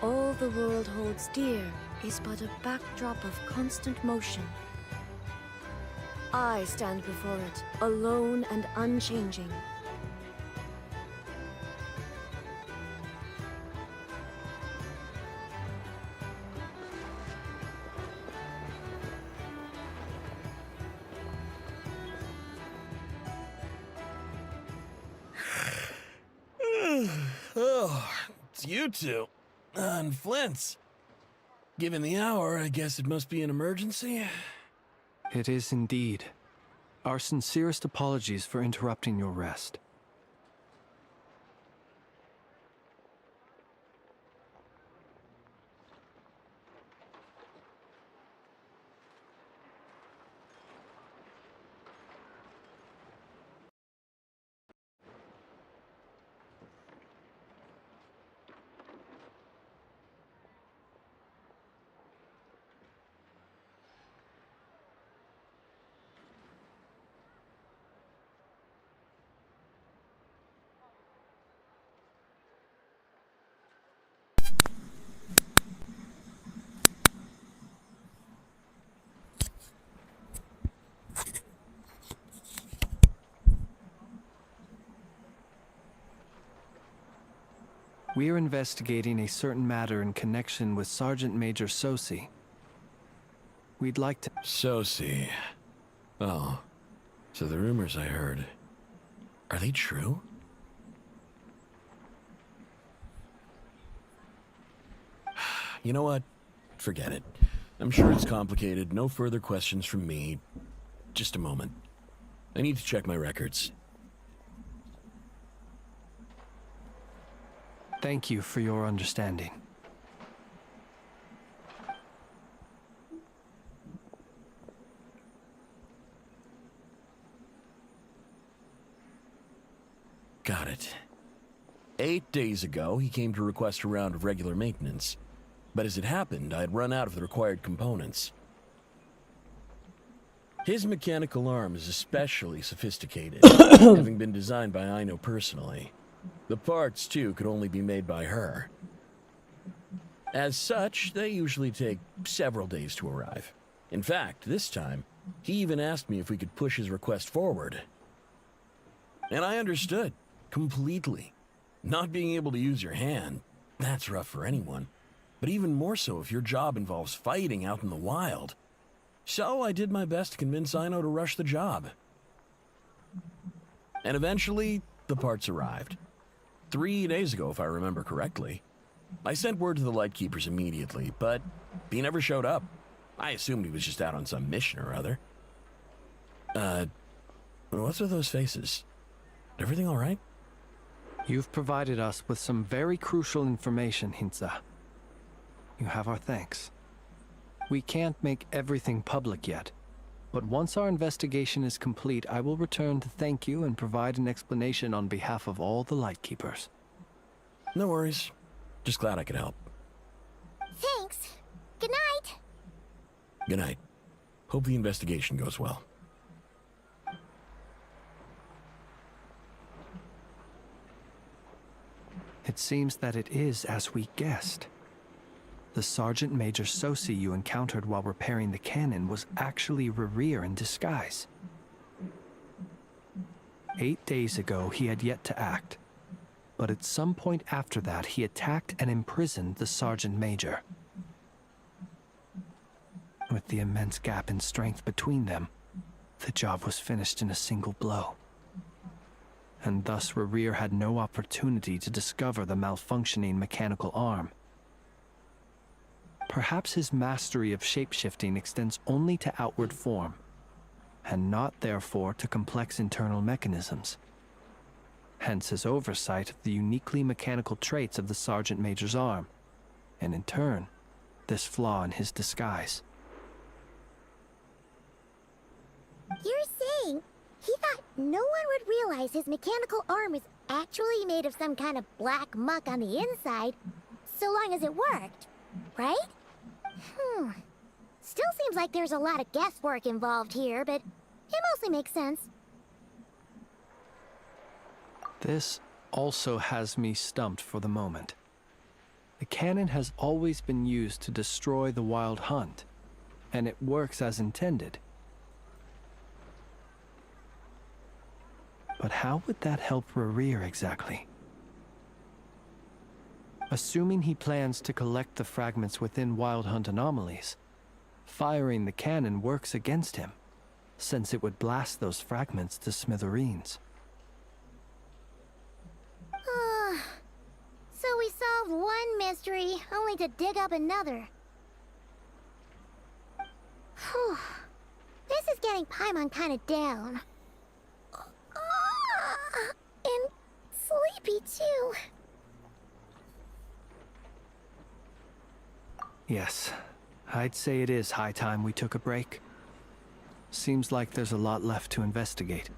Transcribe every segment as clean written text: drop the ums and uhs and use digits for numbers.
All the world holds dear is but a backdrop of constant motion. I stand before it, alone and unchanging. Oh, it's you two. And Flint's. Given the hour, I guess it must be an emergency. It is indeed. Our sincerest apologies for interrupting your rest. We are investigating a certain matter in connection with Sergeant Major Sensei. We'd like to... Sensei. Oh, so the rumors I heard, are they true? You know what? Forget it. I'm sure it's complicated. No further questions from me. Just a moment. I need to check my records. Thank you for your understanding. Got it. 8 days ago, he came to request a round of regular maintenance. But as it happened, I had run out of the required components. His mechanical arm is especially sophisticated, having been designed by Aino personally. The parts, too, could only be made by her. As such, they usually take several days to arrive. In fact, this time, he even asked me if we could push his request forward. And I understood, completely. Not being able to use your hand, that's rough for anyone. But even more so if your job involves fighting out in the wild. So I did my best to convince Aino to rush the job. And eventually, the parts arrived. 3 days ago, if I remember correctly. I sent word to the Lightkeepers immediately, but he never showed up. I assumed he was just out on some mission or other. What's with those faces? Everything all right? You've provided us with some very crucial information, Hintsa. You have our thanks. We can't make everything public yet, but once our investigation is complete, I will return to thank you and provide an explanation on behalf of all the Lightkeepers. No worries. Just glad I could help. Thanks. Good night. Good night. Hope the investigation goes well. It seems that it is as we guessed. The Sergeant Major Sensei you encountered while repairing the cannon was actually Rerir in disguise. 8 days ago, he had yet to act. But at some point after that, he attacked and imprisoned the Sergeant Major. With the immense gap in strength between them, the job was finished in a single blow. And thus Rerir had no opportunity to discover the malfunctioning mechanical arm. Perhaps his mastery of shapeshifting extends only to outward form, and not therefore to complex internal mechanisms. Hence his oversight of the uniquely mechanical traits of the Sergeant Major's arm, and in turn, this flaw in his disguise. You're saying he thought no one would realize his mechanical arm is actually made of some kind of black muck on the inside, so long as it worked, right? Still seems like there's a lot of guesswork involved here, but it mostly makes sense. This also has me stumped for the moment. The cannon has always been used to destroy the wild hunt, and it works as intended. But how would that help Rerir exactly? Assuming he plans to collect the fragments within wild hunt anomalies, firing the cannon works against him, since it would blast those fragments to smithereens. So we solved one mystery, only to dig up another. Whew. This is getting Paimon kind of down. And sleepy too. Yes, I'd say it is high time we took a break. Seems like there's a lot left to investigate.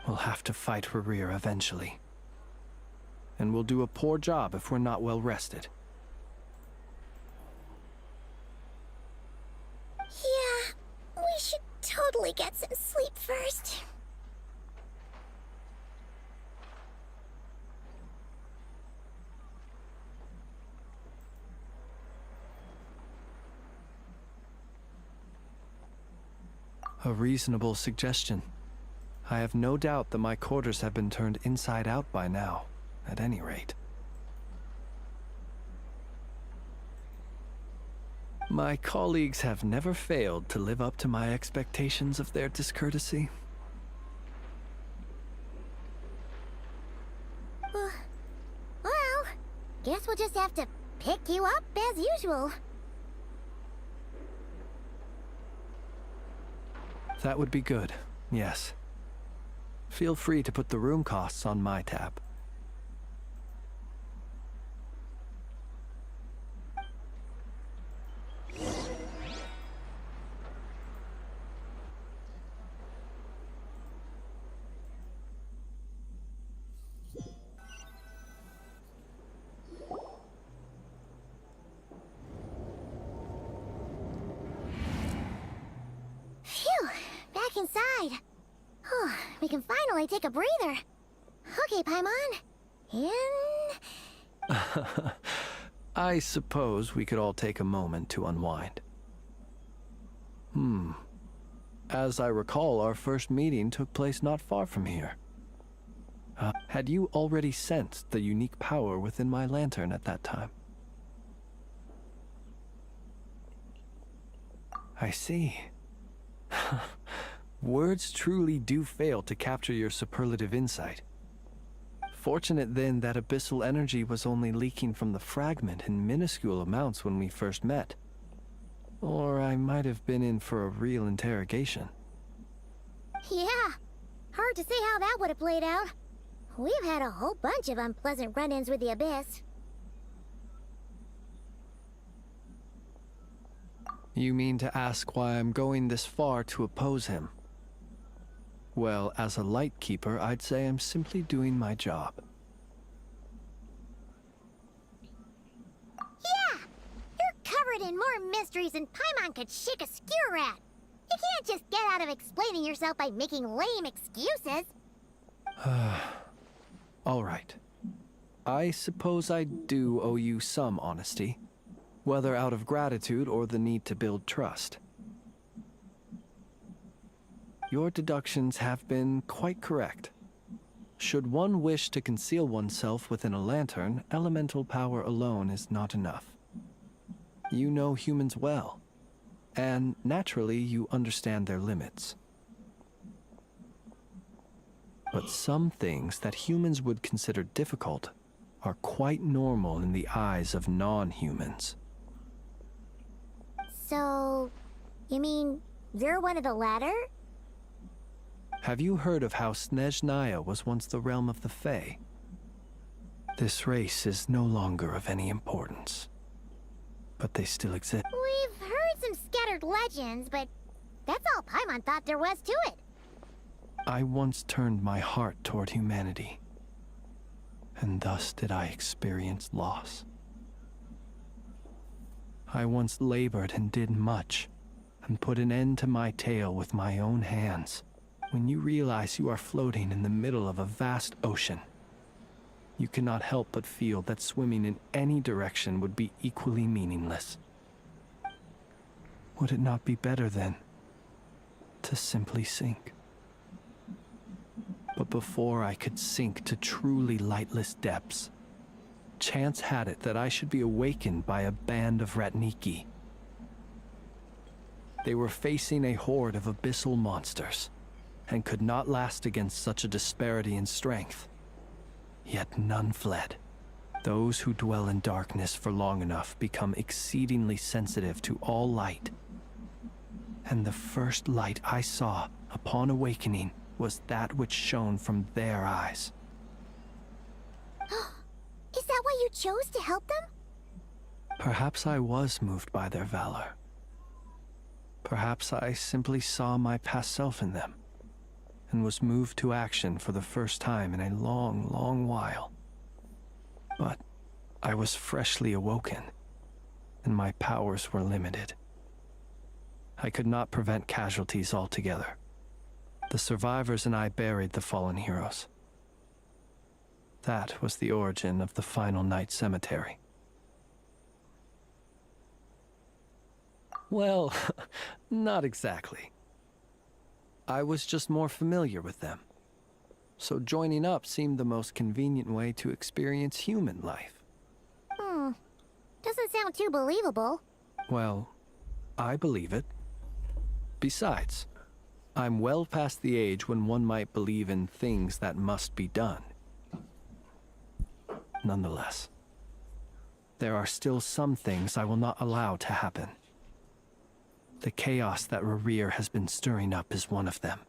We'll have to fight Rerir eventually. And we'll do a poor job if we're not well rested. Yeah, we should totally get some sleep first. A reasonable suggestion. I have no doubt that my quarters have been turned inside out by now, at any rate. My colleagues have never failed to live up to my expectations of their discourtesy. Well, guess we'll just have to pick you up as usual. That would be good, yes. Feel free to put the room costs on my tab. Phew, back inside. We can finally take a breather. Okay, Paimon. In... I suppose we could all take a moment to unwind. As I recall, our first meeting took place not far from here. Had you already sensed the unique power within my lantern at that time? I see. Words truly do fail to capture your superlative insight. Fortunate then that abyssal energy was only leaking from the fragment in minuscule amounts when we first met. Or I might have been in for a real interrogation. Yeah, hard to say how that would have played out. We've had a whole bunch of unpleasant run-ins with the Abyss. You mean to ask why I'm going this far to oppose him? Well, as a light keeper, I'd say I'm simply doing my job. Yeah! You're covered in more mysteries than Paimon could shake a skewer at. You can't just get out of explaining yourself by making lame excuses. All right. I suppose I do owe you some honesty, whether out of gratitude or the need to build trust. Your deductions have been quite correct. Should one wish to conceal oneself within a lantern, elemental power alone is not enough. You know humans well, and naturally you understand their limits. But some things that humans would consider difficult are quite normal in the eyes of non-humans. So, you mean you're one of the latter? Have you heard of how Snezhnaya was once the realm of the Fae? This race is no longer of any importance, but they still exist. We've heard some scattered legends, but that's all Paimon thought there was to it. I once turned my heart toward humanity, and thus did I experience loss. I once labored and did much, and put an end to my tale with my own hands. When you realize you are floating in the middle of a vast ocean, you cannot help but feel that swimming in any direction would be equally meaningless. Would it not be better, then, to simply sink? But before I could sink to truly lightless depths, chance had it that I should be awakened by a band of Ratniki. They were facing a horde of abyssal monsters, and could not last against such a disparity in strength. Yet none fled. Those who dwell in darkness for long enough become exceedingly sensitive to all light. And the first light I saw upon awakening was that which shone from their eyes. Is that why you chose to help them? Perhaps I was moved by their valor. Perhaps I simply saw my past self in them, and was moved to action for the first time in a long, long while. But I was freshly awoken, and my powers were limited. I could not prevent casualties altogether. The survivors and I buried the fallen heroes. That was the origin of the final night cemetery. Well, not exactly. I was just more familiar with them. So joining up seemed the most convenient way to experience human life. Doesn't sound too believable. Well, I believe it. Besides, I'm well past the age when one might believe in things that must be done. Nonetheless, there are still some things I will not allow to happen. The chaos that Rerir has been stirring up is one of them.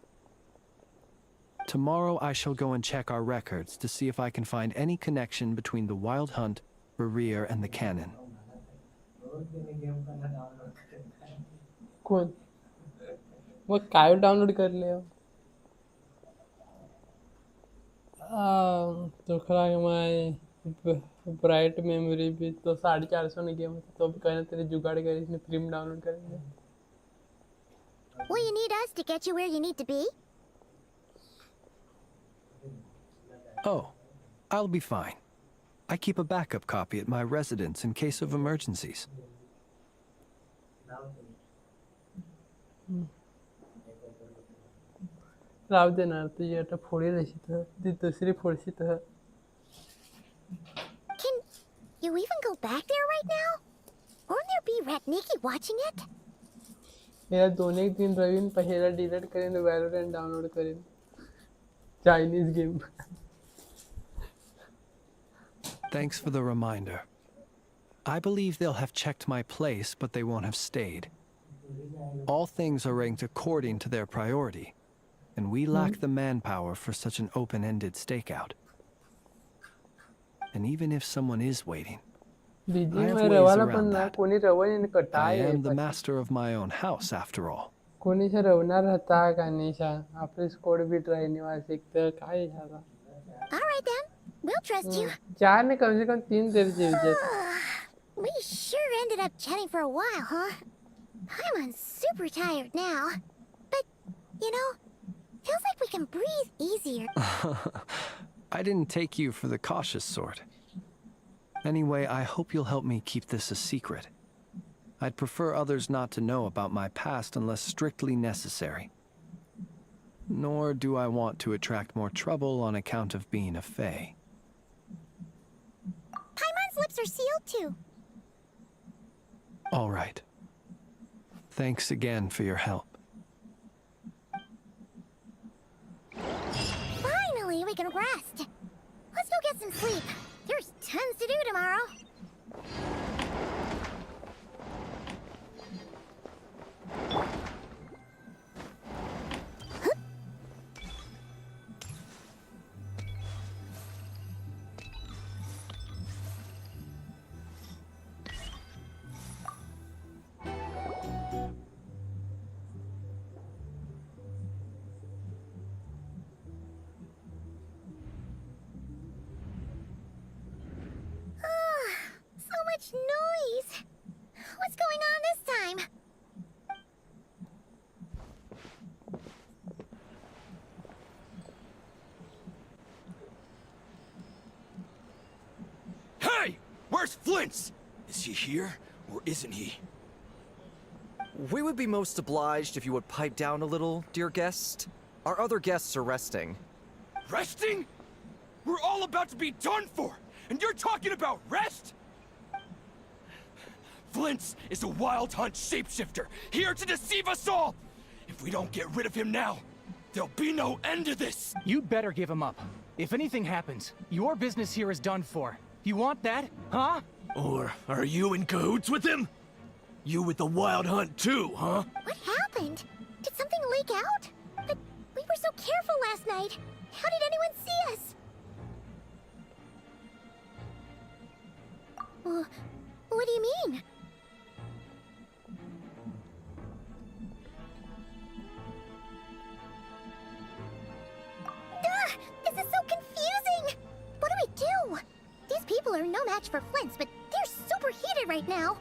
Tomorrow I shall go and check our records to see if I can find any connection between the Wild Hunt, Rerir, and the Canon. कौन वो काय download कर लिया तो खरा मैं bright memory भी तो 450 ने गेम तो भी कहना तेरे जुगाड़ कर इसने फ्री में डाउनलोड करेंगे Will you need us to get you where you need to be? Oh, I'll be fine. I keep a backup copy at my residence in case of emergencies. Rao देना तो ये तो फोड़ी रही था दी दूसरी फोड़ी था Can you even go back there right now? Won't there be Ratniki watching it? मेरा दोनों एक दिन रविन पहला डिलीट करें तो वैलोरेंट डाउनलोड करें Chinese game Thanks for the reminder. I believe they'll have checked my place, but they won't have stayed. All things are ranked according to their priority, and we lack the manpower for such an open-ended stakeout. And even if someone is waiting, I have ways around that. I am the master of my own house, after all. कोणीशा रवणार होता का निशा आपले स्कोड भी try निवास एक तर काय झाला All right then, we'll trust you. चार ने कम से कम 3 तेरे जीव We sure ended up chatting for a while, huh? I'm super tired now. But, you know, feels like we can breathe easier. I didn't take you for the cautious sort. Anyway, I hope you'll help me keep this a secret. I'd prefer others not to know about my past unless strictly necessary. Nor do I want to attract more trouble on account of being a fae. Paimon's lips are sealed too. All right. Thanks again for your help. Finally, we can rest. Let's go get some sleep. There's tons to do tomorrow. So much noise. What's going on this time? Flints! Is he here, or isn't he? We would be most obliged if you would pipe down a little, dear guest. Our other guests are resting. Resting? We're all about to be done for, and you're talking about rest? Flints is a wild hunt shapeshifter, here to deceive us all! If we don't get rid of him now, there'll be no end to this! You'd better give him up. If anything happens, your business here is done for. You want that, huh? Or are you in cahoots with him? You with the wild hunt too, huh? What happened? Did something leak out? But we were so careful last night. How did anyone see us? What do you mean? This is so confusing! What do? These people are no match for Flints, but they're super heated right now.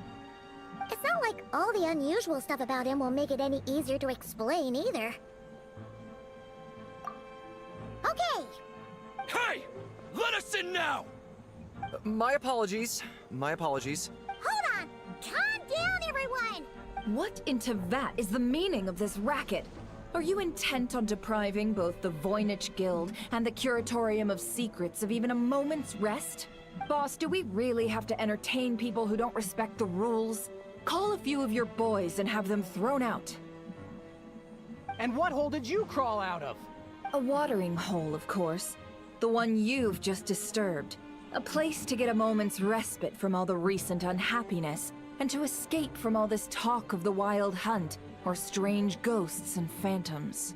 It's not like all the unusual stuff about him will make it any easier to explain either. Okay! Hey! Let us in now! My apologies. My apologies. Hold on! Calm down, everyone! What in Tevat is the meaning of this racket? Are you intent on depriving both the Voynich Guild and the Curatorium of Secrets of even a moment's rest? Boss, do we really have to entertain people who don't respect the rules? Call a few of your boys and have them thrown out. And what hole did you crawl out of? A watering hole, of course. The one you've just disturbed. A place to get a moment's respite from all the recent unhappiness, and to escape from all this talk of the wild hunt, or strange ghosts and phantoms.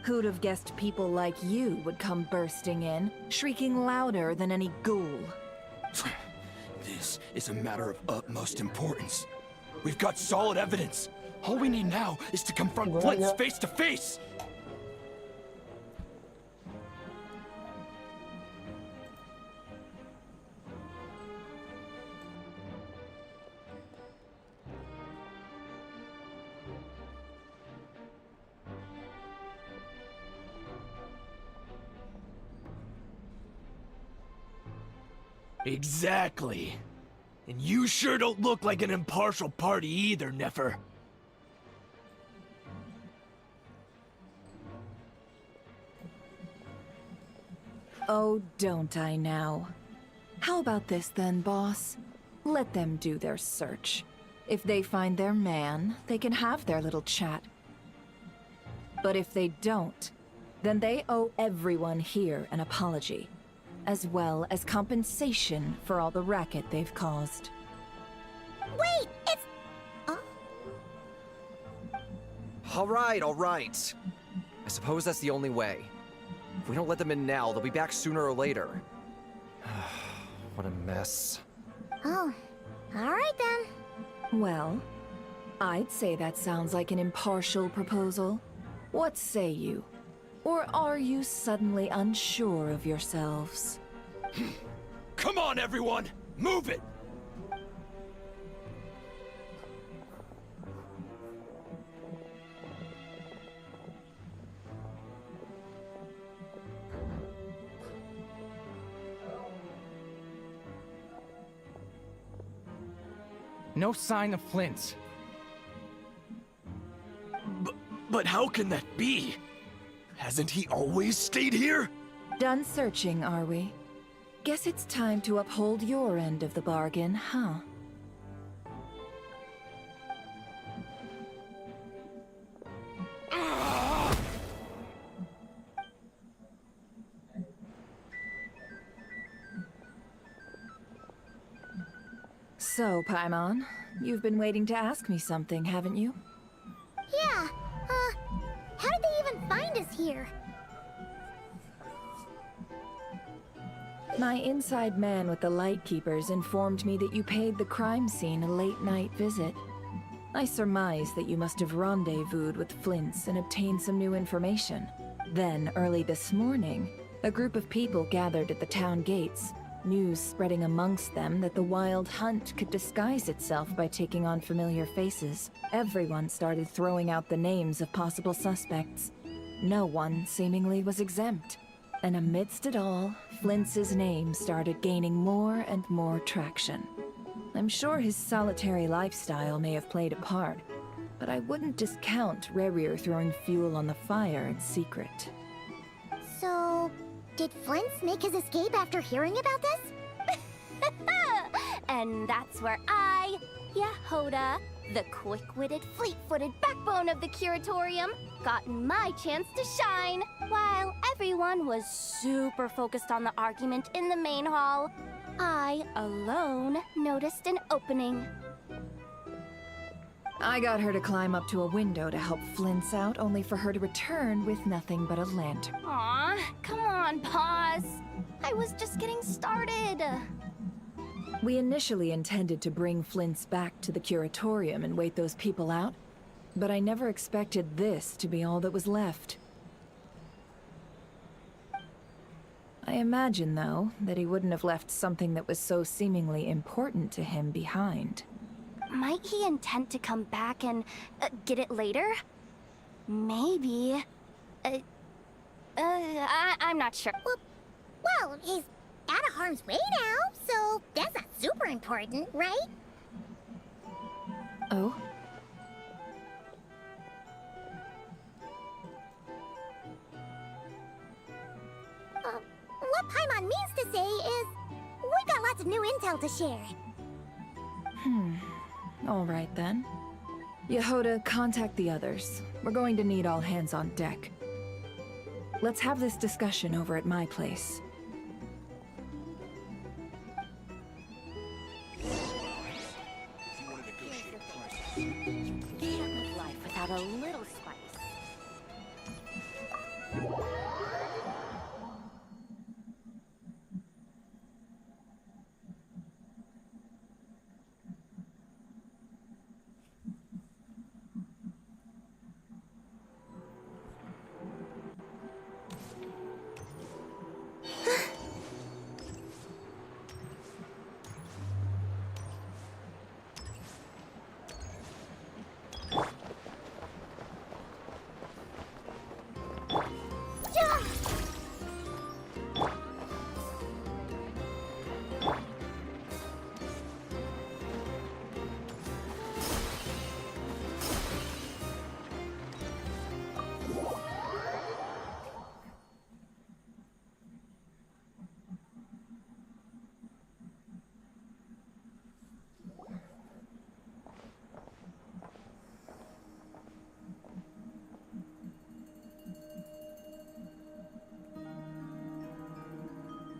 Who'd have guessed people like you would come bursting in, shrieking louder than any ghoul? This is a matter of utmost importance. We've got solid evidence. All we need now is to confront Flints face to face. Exactly. And you sure don't look like an impartial party either, Nefer. Oh, don't I now? How about this then, boss? Let them do their search. If they find their man, they can have their little chat. But if they don't, then they owe everyone here an apology, as well as compensation for all the racket they've caused. Wait, it's... All right, all right. I suppose that's the only way. If we don't let them in now, they'll be back sooner or later. What a mess. Oh, alright then. Well, I'd say that sounds like an impartial proposal. What say you? Or are you suddenly unsure of yourselves? Come on, everyone! Move it! No sign of Flints. But how can that be? Hasn't he always stayed here? Done searching, are we? Guess it's time to uphold your end of the bargain, huh? So, Paimon, you've been waiting to ask me something, haven't you? Yeah, how did they even find us here? My inside man with the Lightkeepers informed me that you paid the crime scene a late-night visit. I surmise that you must have rendezvoused with Flints and obtained some new information. Then, early this morning, a group of people gathered at the town gates, news spreading amongst them that the wild hunt could disguise itself by taking on familiar faces. Everyone started throwing out the names of possible suspects. No one, seemingly, was exempt. And amidst it all, Flints' name started gaining more and more traction. I'm sure his solitary lifestyle may have played a part, but I wouldn't discount Rerir throwing fuel on the fire in secret. So, did Flint's make his escape after hearing about this? And that's where I, Yehoda, the quick-witted, fleet-footed backbone of the Curatorium, got my chance to shine. While everyone was super focused on the argument in the main hall, I alone noticed an opening. I got her to climb up to a window to help Flint's out, only for her to return with nothing but a lantern. Aw, come on, pause. I was just getting started. We initially intended to bring Flint's back to the Curatorium and wait those people out, but I never expected this to be all that was left. I imagine, though, that he wouldn't have left something that was so seemingly important to him behind. Might he intend to come back and get it later? Maybe. I'm not sure. Well, he's out of harm's way now, so that's not super important, right? Oh? What Paimon means to say is, we got lots of new intel to share. All right then. Yehoda, contact the others. We're going to need all hands on deck. Let's have this discussion over at my place. Can't live life without a little spice.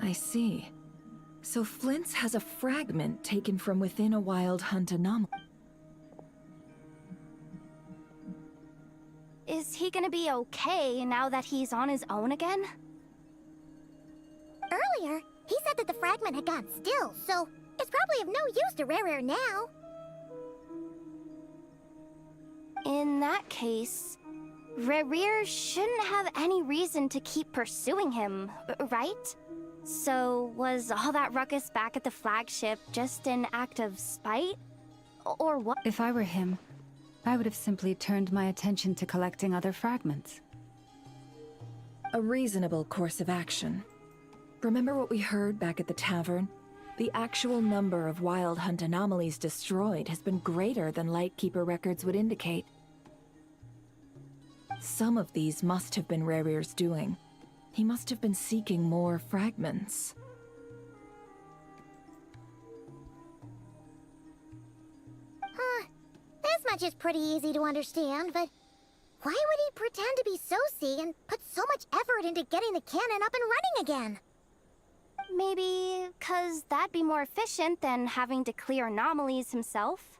I see. So Flint's has a fragment taken from within a wild hunt anomaly. Is he gonna be okay now that he's on his own again? Earlier, he said that the fragment had gone still, so it's probably of no use to Rerir now. In that case, Rerir shouldn't have any reason to keep pursuing him, right? So, was all that ruckus back at the flagship just an act of spite? Or what? If I were him, I would have simply turned my attention to collecting other fragments. A reasonable course of action. Remember what we heard back at the tavern? The actual number of wild hunt anomalies destroyed has been greater than Lightkeeper records would indicate. Some of these must have been Rerir's doing. He must have been seeking more fragments. This much is pretty easy to understand, but why would he pretend to be Soci and put so much effort into getting the cannon up and running again? Maybe 'cause that'd be more efficient than having to clear anomalies himself?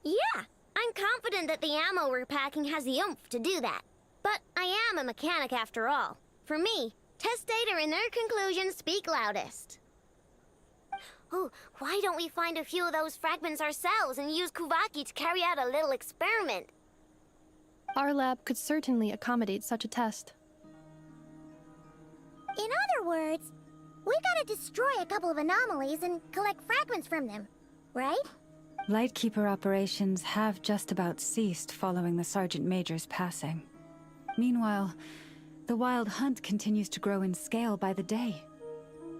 Yeah, I'm confident that the ammo we're packing has the oomph to do that. But I am a mechanic after all. For me, test data and their conclusions speak loudest. Ooh, why don't we find a few of those fragments ourselves and use Kuvaki to carry out a little experiment? Our lab could certainly accommodate such a test. In other words, we gotta destroy a couple of anomalies and collect fragments from them, right? Lightkeeper operations have just about ceased following the Sergeant Major's passing. Meanwhile, the wild hunt continues to grow in scale by the day.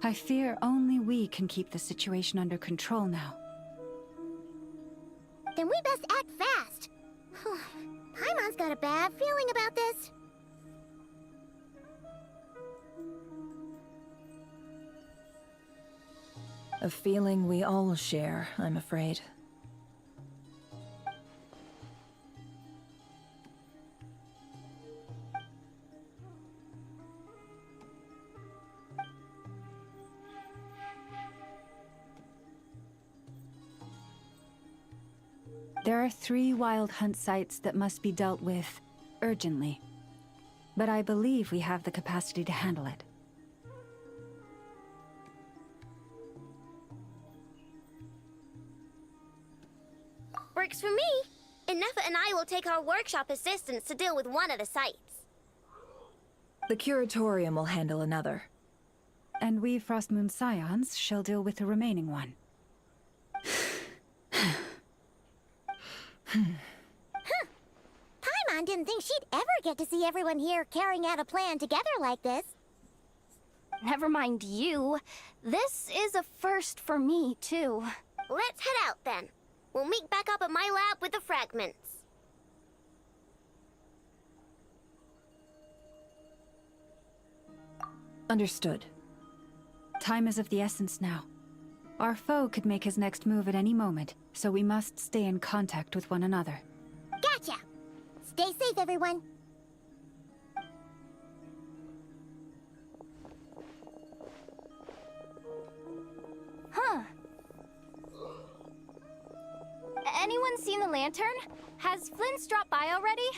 I fear only we can keep the situation under control now. Then we best act fast. Paimon's got a bad feeling about this. A feeling we all share, I'm afraid. There are 3 wild hunt sites that must be dealt with urgently. But I believe we have the capacity to handle it. Works for me. Nefa and I will take our workshop assistants to deal with one of the sites. The curatorium will handle another. And we Frostmoon Scions shall deal with the remaining one. Paimon didn't think she'd ever get to see everyone here carrying out a plan together like this. Never mind you. This is a first for me, too. Let's head out then. We'll meet back up at my lab with the fragments. Understood. Time is of the essence now. Our foe could make his next move at any moment, so we must stay in contact with one another. Gotcha! Stay safe, everyone. Huh. Anyone seen the lantern? Has Flint's dropped by already?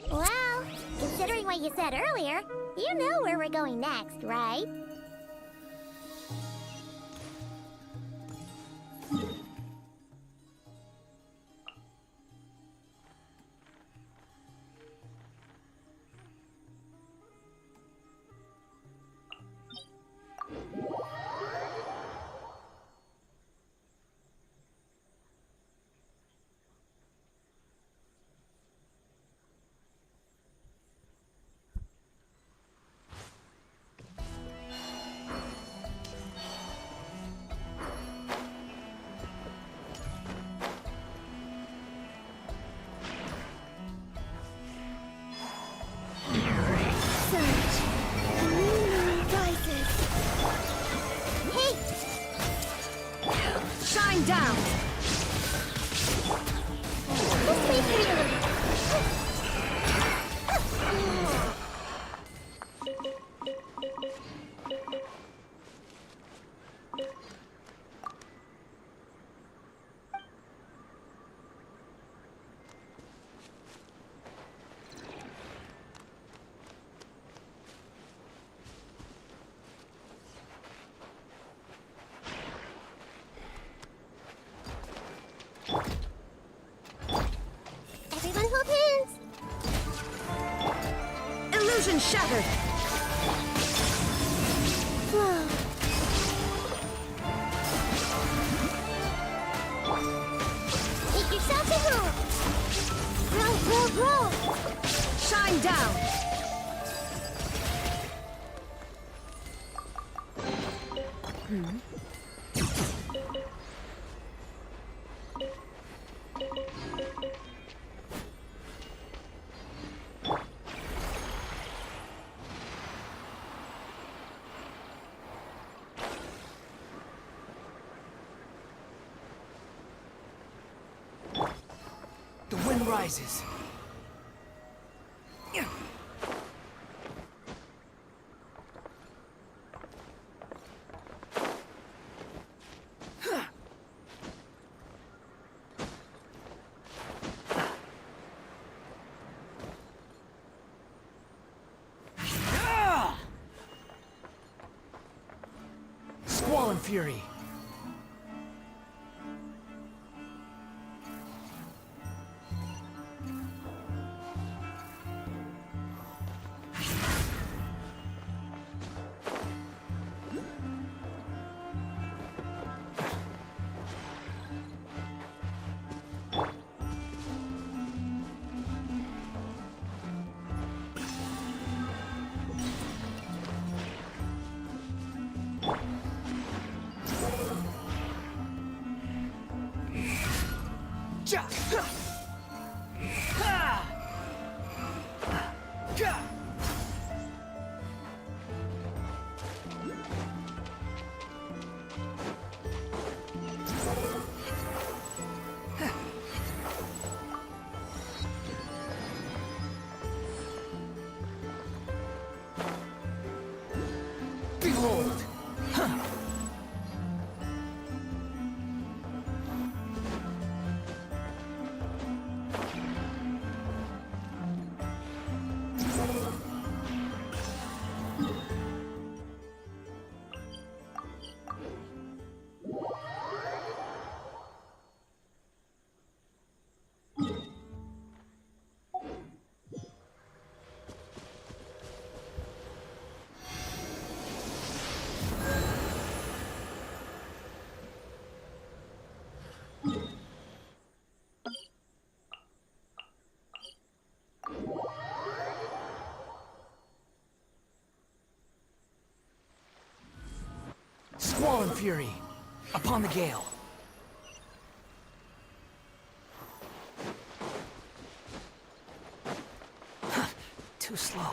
Well, considering what you said earlier, you know where we're going next, right? Shine down! This way, clearly. Everyone hold hands. Illusion shattered! Whoa. Make yourself at home. Roll. Shine down! The wind rises. Squall and fury. Behold! Squall and fury, upon the gale. Too slow.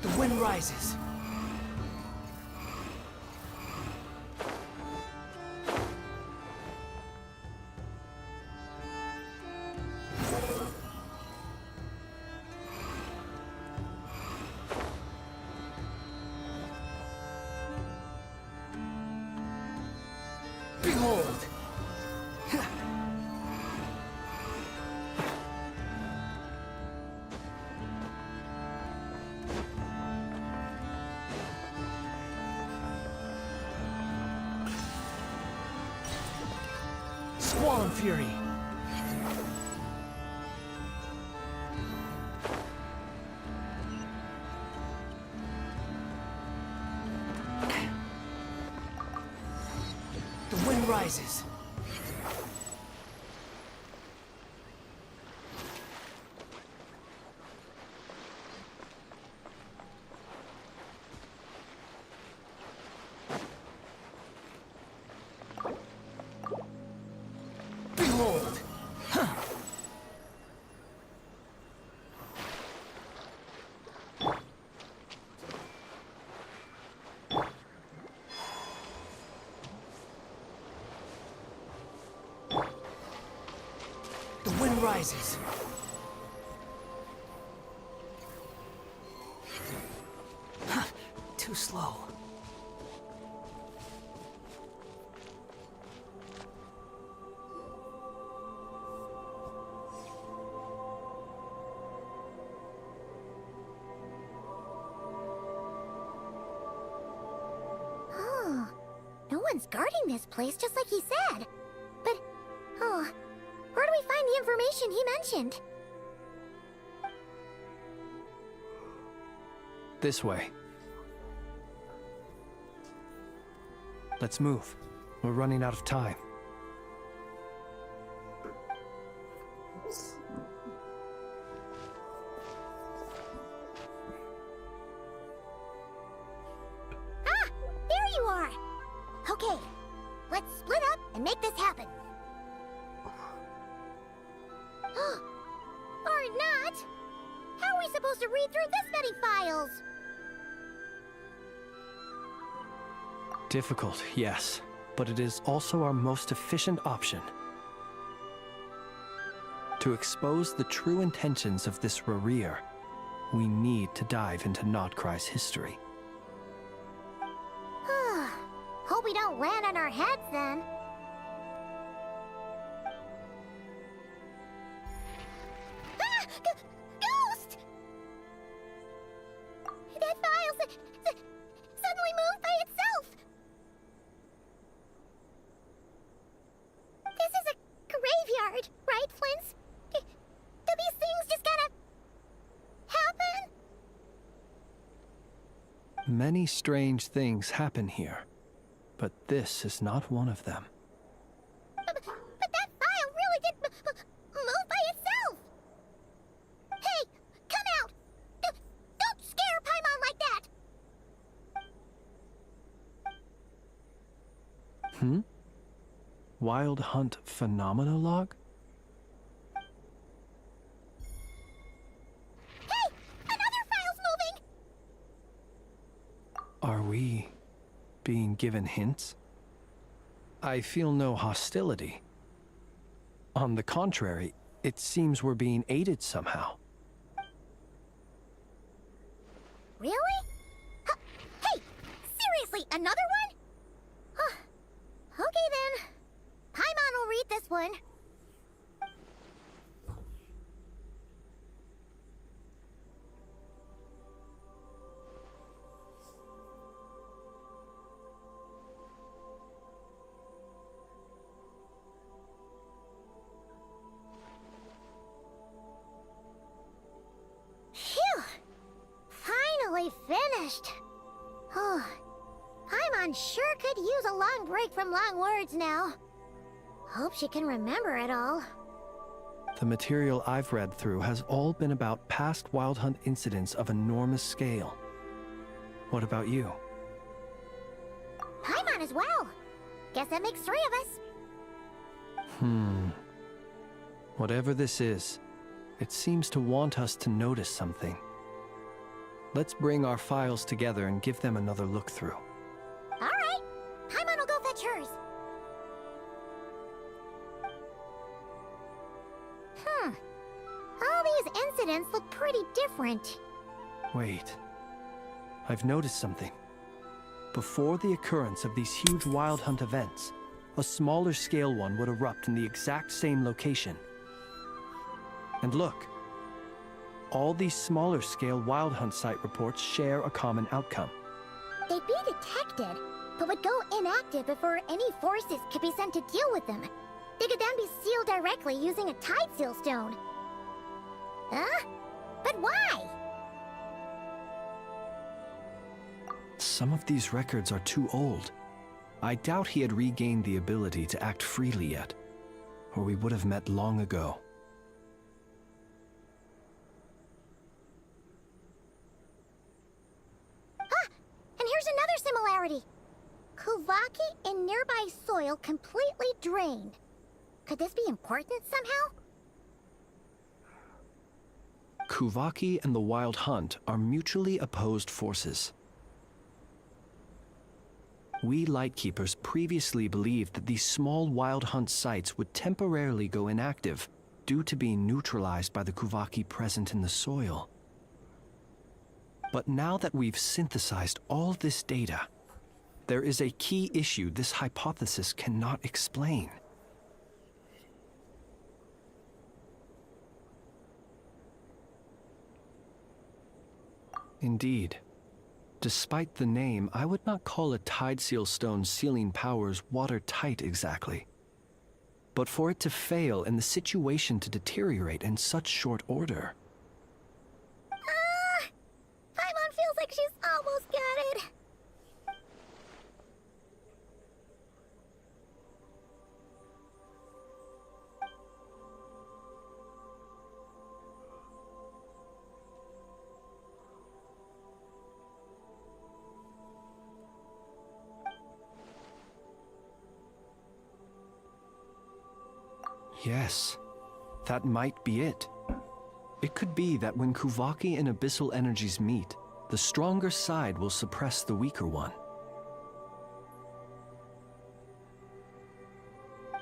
The wind rises. Behold! Squall and fury. The wind rises. Behold! The wind rises. Too slow. No one's guarding this place, just like he said. But, where do we find the information he mentioned? This way. Let's move. We're running out of time. There you are! Okay, let's split up and make this happen. Or not! How are we supposed to read through this many files? Difficult, yes, but it is also our most efficient option. To expose the true intentions of this Rarir, we need to dive into Nodcry's history. Hope we don't land on our heads then. Ghost! That file suddenly moved by itself. This is a graveyard, right, Flint's? Do these Many strange things happen here, but this is not one of them. But that file really did move by itself! Hey, come out! Don't scare Paimon like that! Wild Hunt Phenomenologue? Hey! Another file's moving! Are we being given hints? I feel no hostility. On the contrary, it seems we're being aided somehow. Really? Hey! Seriously, another one? Okay then. Paimon will read this one. Phew! Finally finished. Oh, Paimon sure could use a long break from long words now. Hope she can remember it all. The material I've read through has all been about past Wild Hunt incidents of enormous scale. What about you? Paimon as well. Guess that makes 3 of us. Whatever this is, it seems to want us to notice something. Let's bring our files together and give them another look through. All right. Paimon will go fetch hers. All these incidents look pretty different. Wait. I've noticed something. Before the occurrence of these huge Wild Hunt events, a smaller scale one would erupt in the exact same location. And look. All these smaller scale Wild Hunt site reports share a common outcome. They'd be detected, but would go inactive before any forces could be sent to deal with them. They could then be sealed directly using a tide seal stone. Huh? But why? Some of these records are too old. I doubt he had regained the ability to act freely yet, or we would have met long ago. And here's another similarity. Kuvaki in nearby soil completely drained. Could this be important somehow? Kuvaki and the Wild Hunt are mutually opposed forces. We Lightkeepers previously believed that these small Wild Hunt sites would temporarily go inactive due to being neutralized by the Kuvaki present in the soil. But now that we've synthesized all this data, there is a key issue this hypothesis cannot explain. Indeed. Despite the name, I would not call a tide seal stone's sealing powers watertight exactly. But for it to fail and the situation to deteriorate in such short order. Paimon feels like she's almost got it. Yes, that might be it. It could be that when Kuvaki and abyssal energies meet, the stronger side will suppress the weaker one.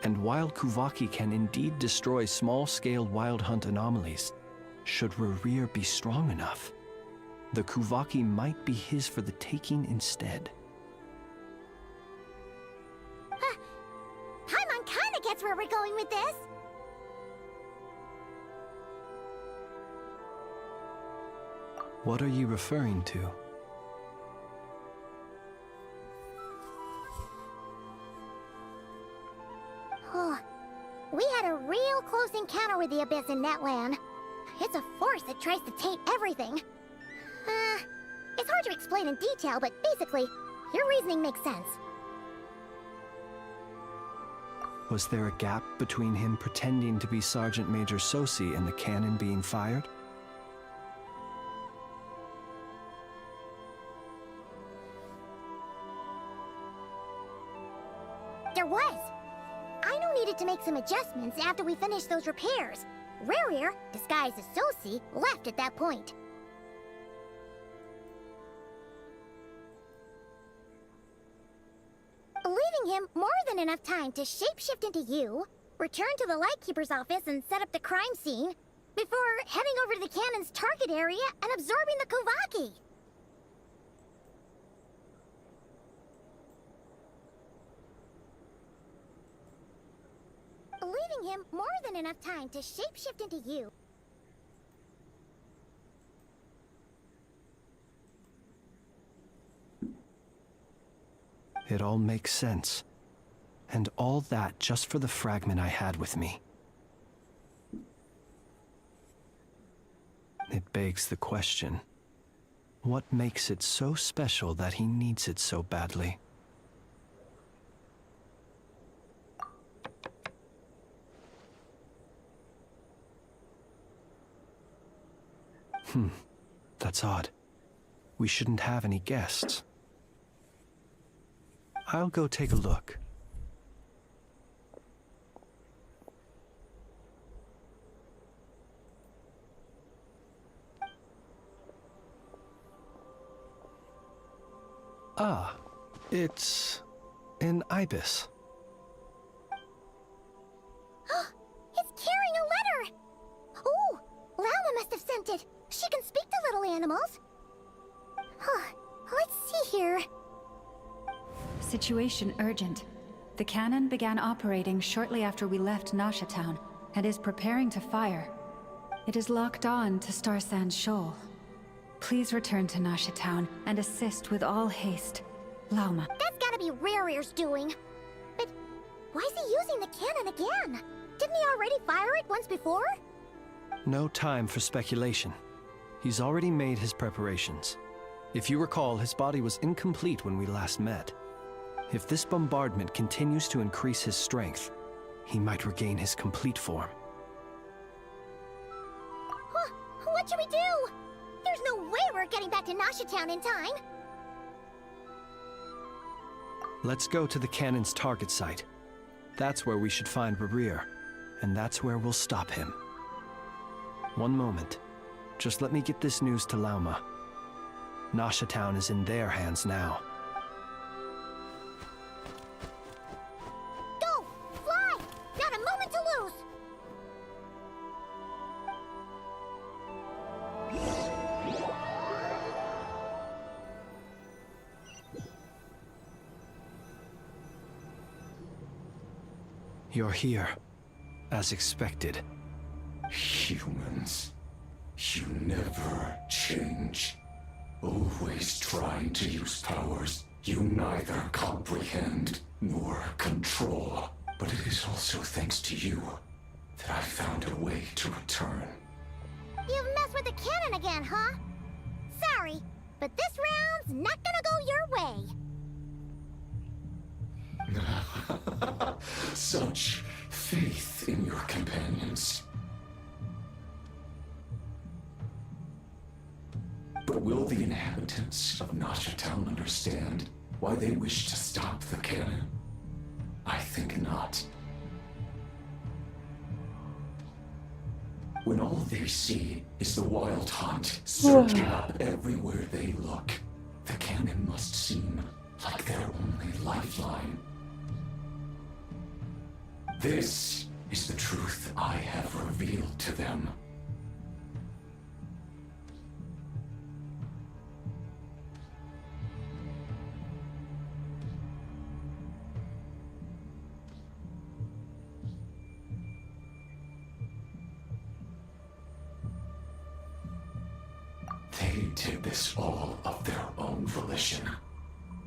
And while Kuvaki can indeed destroy small-scale Wild Hunt anomalies, should Rerir be strong enough, the Kuvaki might be his for the taking instead. Paimon kinda gets where we're going with this. What are you referring to? Oh, we had a real close encounter with the Abyss in Netland. It's a force that tries to taint everything. It's It's hard to explain in detail, but basically, your reasoning makes sense. Was there a gap between him pretending to be Sergeant Major Sosi and the cannon being fired? There was. Aino needed to make some adjustments after we finished those repairs. Rerir, disguised as Sosi, left at that point. Leaving him more than enough time to shapeshift into you, return to the Lightkeeper's office and set up the crime scene, before heading over to the cannon's target area and absorbing the Kovaki. Leaving him more than enough time to shapeshift into you. It all makes sense. And all that just for the fragment I had with me. It begs the question, what makes it so special that he needs it so badly? That's odd. We shouldn't have any guests. I'll go take a look. Ah, it's an ibis. It's carrying a letter! Oh, Lauma must have sent it. She can speak to little animals. Let's see here. Situation urgent. The cannon began operating shortly after we left Nasha Town and is preparing to fire. It is locked on to Star Sand Shoal. Please return to Nasha Town and assist with all haste. Lauma. That's gotta be Rerir's doing. But why is he using the cannon again? Didn't he already fire it once before? No time for speculation. He's already made his preparations. If you recall, his body was incomplete when we last met. If this bombardment continues to increase his strength, he might regain his complete form. What should we do? There's no way we're getting back to Nasha Town in time. Let's go to the cannon's target site. That's where we should find Rerir, and that's where we'll stop him. One moment. Just let me get this news to Lauma. Nasha Town is in their hands now. Go! Fly! Not a moment to lose! You're here, as expected. Humans, you never change. Always trying to use powers you neither comprehend nor control. But it is also thanks to you that I found a way to return. You've messed with the cannon again, huh? Sorry, but this round's not gonna go your way. Such faith in your companions. But will the inhabitants of Nasha Town understand why they wish to stop the cannon? I think not. When all they see is the wild hunt surging up everywhere they look, the cannon must seem like their only lifeline. This is the truth I have revealed to them. They did this all of their own volition.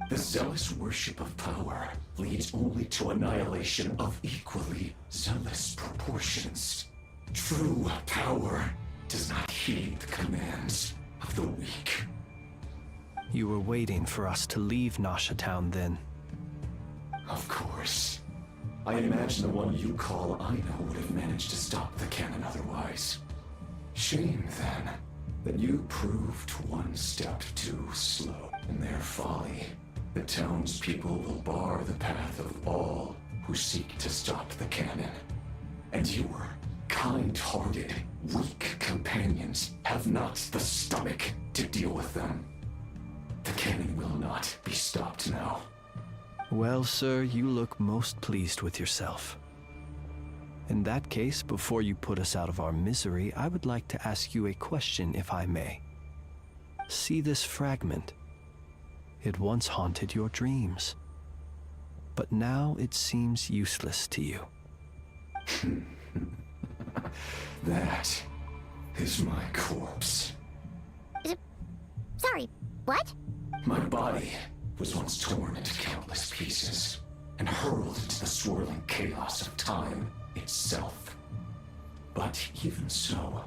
The zealous worship of power leads only to annihilation of equally zealous proportions. True power does not heed the commands of the weak. You were waiting for us to leave Nasha Town then. Of course. I imagine the one you call Aino would have managed to stop the cannon otherwise. Shame, then, that you proved one step too slow. In their folly, the townspeople will bar the path of all who seek to stop the cannon. And your kind-hearted, weak companions have not the stomach to deal with them. The cannon will not be stopped now. Well, sir, you look most pleased with yourself. In that case, before you put us out of our misery, I would like to ask you a question, if I may. See this fragment? It once haunted your dreams, but now it seems useless to you. That is my corpse. Sorry, what? My body was once torn into countless pieces and hurled into the swirling chaos of time itself. But even so,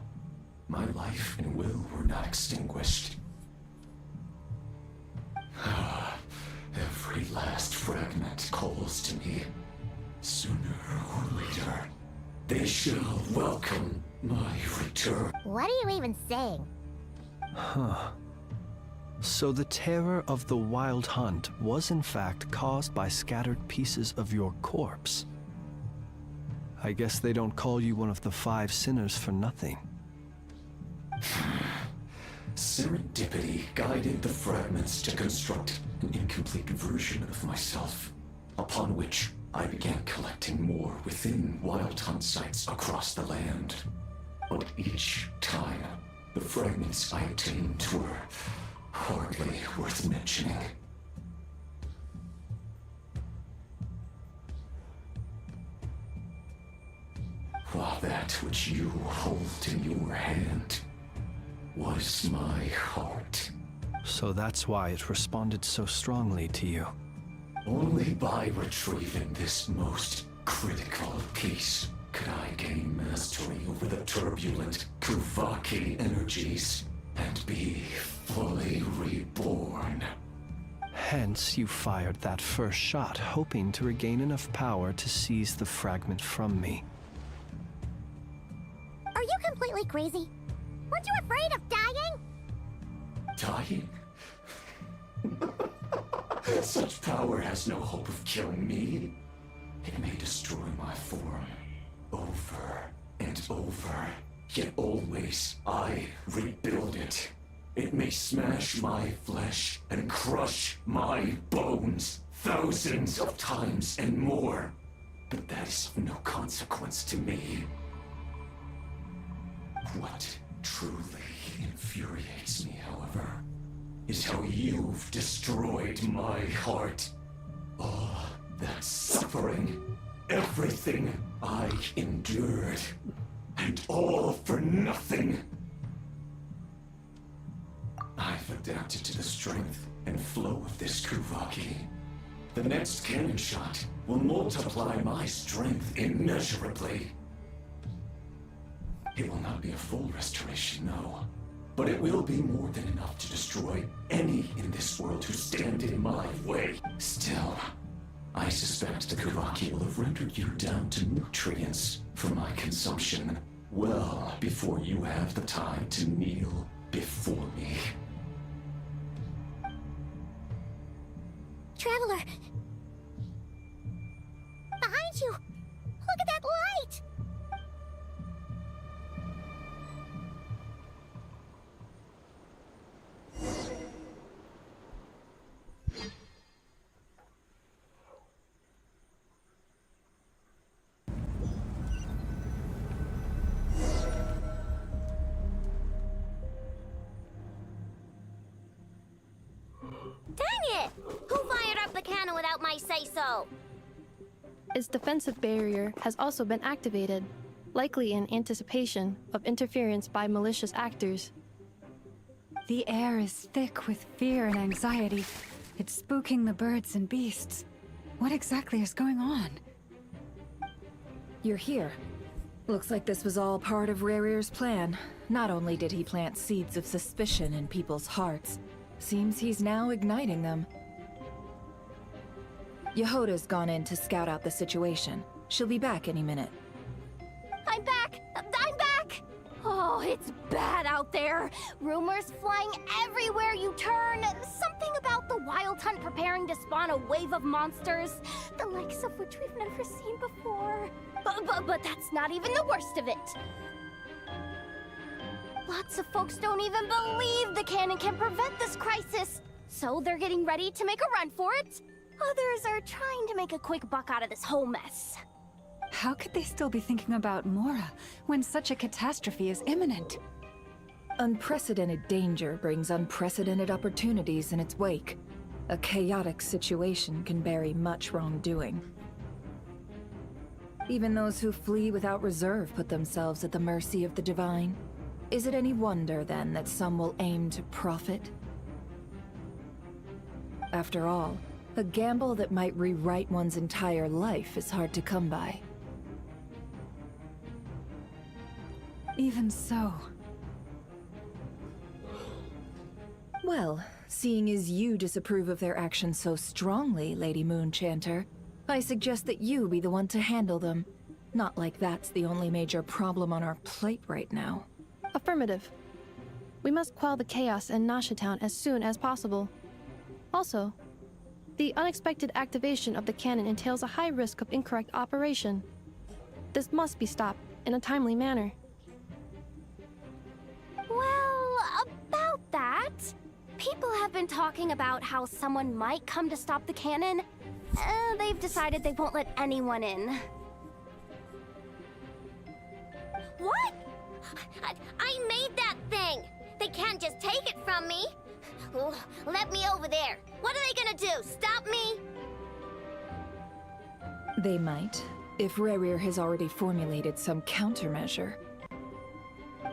my life and will were not extinguished. Every last fragment calls to me. Sooner or later, they shall welcome my return. What are you even saying? Huh. So the terror of the Wild Hunt was in fact caused by scattered pieces of your corpse. I guess they don't call you one of the 5 sinners for nothing. Serendipity guided the fragments to construct an incomplete version of myself, upon which I began collecting more within Wild Hunt sites across the land. But each time, the fragments I obtained were hardly worth mentioning. While that which you hold in your hand was my heart. So that's why it responded so strongly to you. Only by retrieving this most critical piece could I gain mastery over the turbulent Kuvaki energies and be fully reborn. Hence, you fired that first shot, hoping to regain enough power to seize the fragment from me. Are you completely crazy? Weren't you afraid of dying? Dying? Such power has no hope of killing me. It may destroy my form over and over, yet always I rebuild it. It may smash my flesh and crush my bones thousands of times and more, but that is of no consequence to me. What truly infuriates me, however, is how you've destroyed my heart. All that suffering, everything I endured, and all for nothing. I've adapted to the strength and flow of this Kuvaki. The next cannon shot will multiply my strength immeasurably. It will not be a full restoration, no. But it will be more than enough to destroy any in this world who stand in my way. Still, I suspect the Kuvaki will have rendered you down to nutrients for my consumption well before you have the time to kneel before me. Traveler! Behind you! Look at that light! Dang it! Who fired up the cannon without my say-so? Its defensive barrier has also been activated, likely in anticipation of interference by malicious actors. The air is thick with fear and anxiety. It's spooking the birds and beasts. What exactly is going on? You're here. Looks like this was all part of Rarir's plan. Not only did he plant seeds of suspicion in people's hearts, Seems he's now igniting them. Yehoda's gone in to scout out the situation. She'll be back any minute. I'm back! I'm back! Oh, it's bad out there. Rumors flying everywhere you turn. Something about the Wild Hunt preparing to spawn a wave of monsters, the likes of which we've never seen before. But that's not even the worst of it. Lots of folks don't even believe the cannon can prevent this crisis, so they're getting ready to make a run for it. Others are trying to make a quick buck out of this whole mess. How could they still be thinking about Mora when such a catastrophe is imminent? Unprecedented danger brings unprecedented opportunities in its wake. A chaotic situation can bury much wrongdoing. Even those who flee without reserve put themselves at the mercy of the divine. Is it any wonder, then, that some will aim to profit? After all, a gamble that might rewrite one's entire life is hard to come by. Even so. Well, seeing as you disapprove of their actions so strongly, Lady Moonchanter, I suggest that you be the one to handle them. Not like that's the only major problem on our plate right now. Affirmative. We must quell the chaos in Nasha Town as soon as possible. Also, the unexpected activation of the cannon entails a high risk of incorrect operation. This must be stopped in a timely manner. Well, about that, people have been talking about how someone might come to stop the cannon. They've decided they won't let anyone in. What? I made that thing! They can't just take it from me! Oh, let me over there! What are they gonna do? Stop me? They might, if Rerir has already formulated some countermeasure.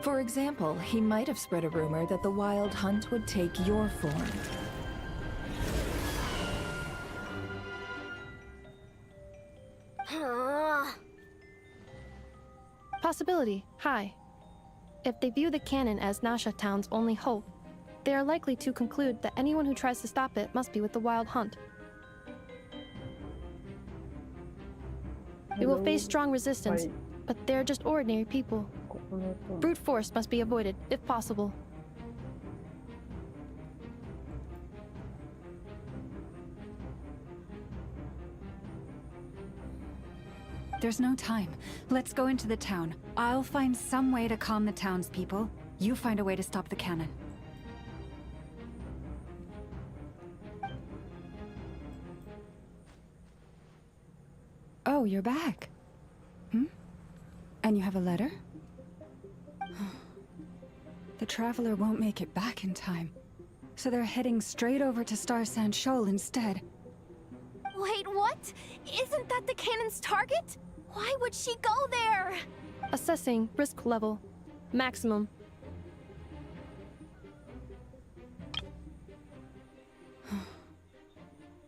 For example, he might have spread a rumor that the Wild Hunt would take your form. Possibility, high. If they view the cannon as Nasha Town's only hope, they are likely to conclude that anyone who tries to stop it must be with the Wild Hunt. We will face strong resistance, but they're just ordinary people. Brute force must be avoided, if possible. There's no time. Let's go into the town. I'll find some way to calm the townspeople. You find a way to stop the cannon. Oh, you're back. And you have a letter? The Traveler won't make it back in time. So they're heading straight over to Star Sand Shoal instead. Wait, what? Isn't that the cannon's target? Why would she go there? Assessing risk level. Maximum.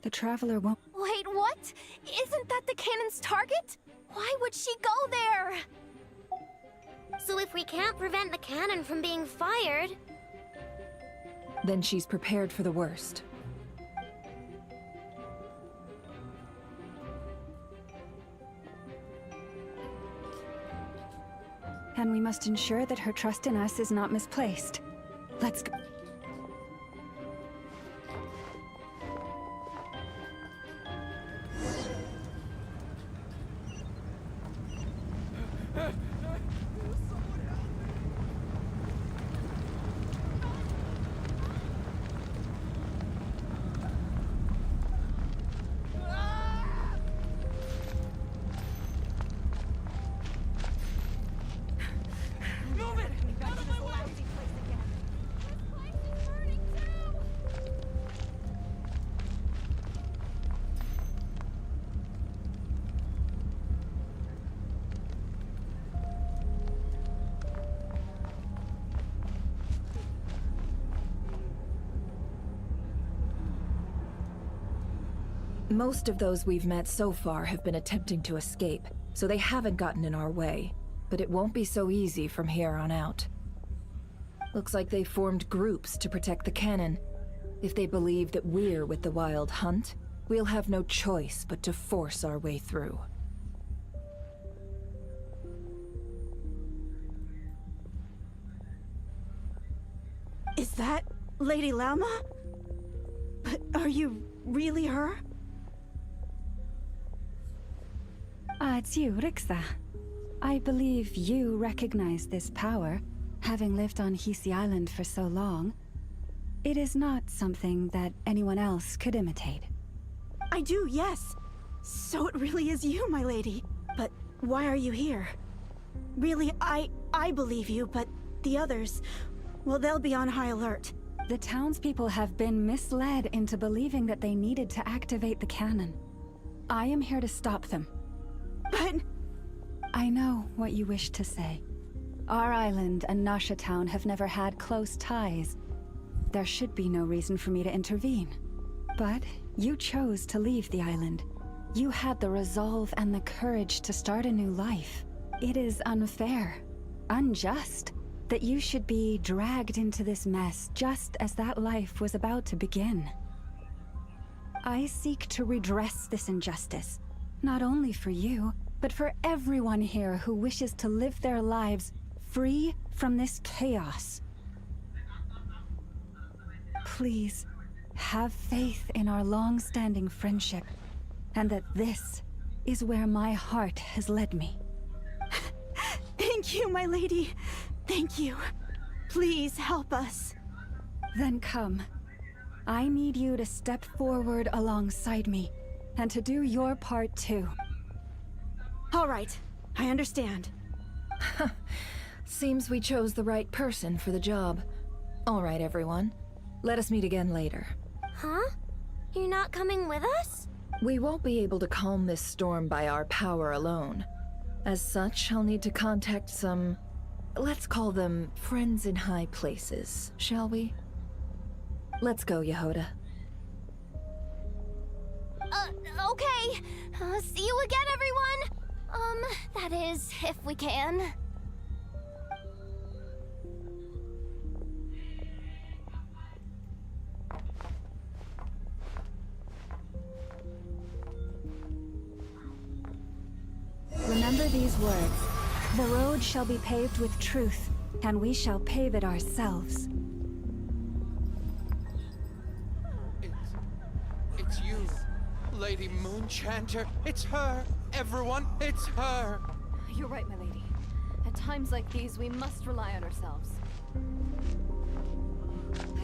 The Traveler won't... Wait, what? Isn't that the cannon's target? Why would she go there? So if we can't prevent the cannon from being fired... Then she's prepared for the worst. And we must ensure that her trust in us is not misplaced. Let's go. Most of those we've met so far have been attempting to escape, so they haven't gotten in our way. But it won't be so easy from here on out. Looks like they formed groups to protect the cannon. If they believe that we're with the Wild Hunt, we'll have no choice but to force our way through. Is that Lady Lauma? But are you really her? It's you, Rixa. I believe you recognize this power, having lived on Hisi Island for so long. It is not something that anyone else could imitate. I do, yes. So it really is you, my lady. But why are you here? Really, I believe you, but the others, well, they'll be on high alert. The townspeople have been misled into believing that they needed to activate the cannon. I am here to stop them. But... I know what you wish to say. Our island and Nasha Town have never had close ties. There should be no reason for me to intervene. But you chose to leave the island. You had the resolve and the courage to start a new life. It is unfair, unjust, that you should be dragged into this mess just as that life was about to begin. I seek to redress this injustice, not only for you, but for everyone here who wishes to live their lives free from this chaos. Please, have faith in our long-standing friendship, and that this is where my heart has led me. Thank you, my lady. Thank you. Please help us. Then come. I need you to step forward alongside me, and to do your part too. All right, I understand. Seems we chose the right person for the job. All right, everyone. Let us meet again later. Huh? You're not coming with us? We won't be able to calm this storm by our power alone. As such, I'll need to contact some... let's call them friends in high places, shall we? Let's go, Yehoda. Okay. See you again, everyone! That is, if we can. Remember these words. The road shall be paved with truth, and we shall pave it ourselves. It's you, Lady Moonchanter. It's her. Everyone, it's her. You're right, my lady. At times like these, we must rely on ourselves. I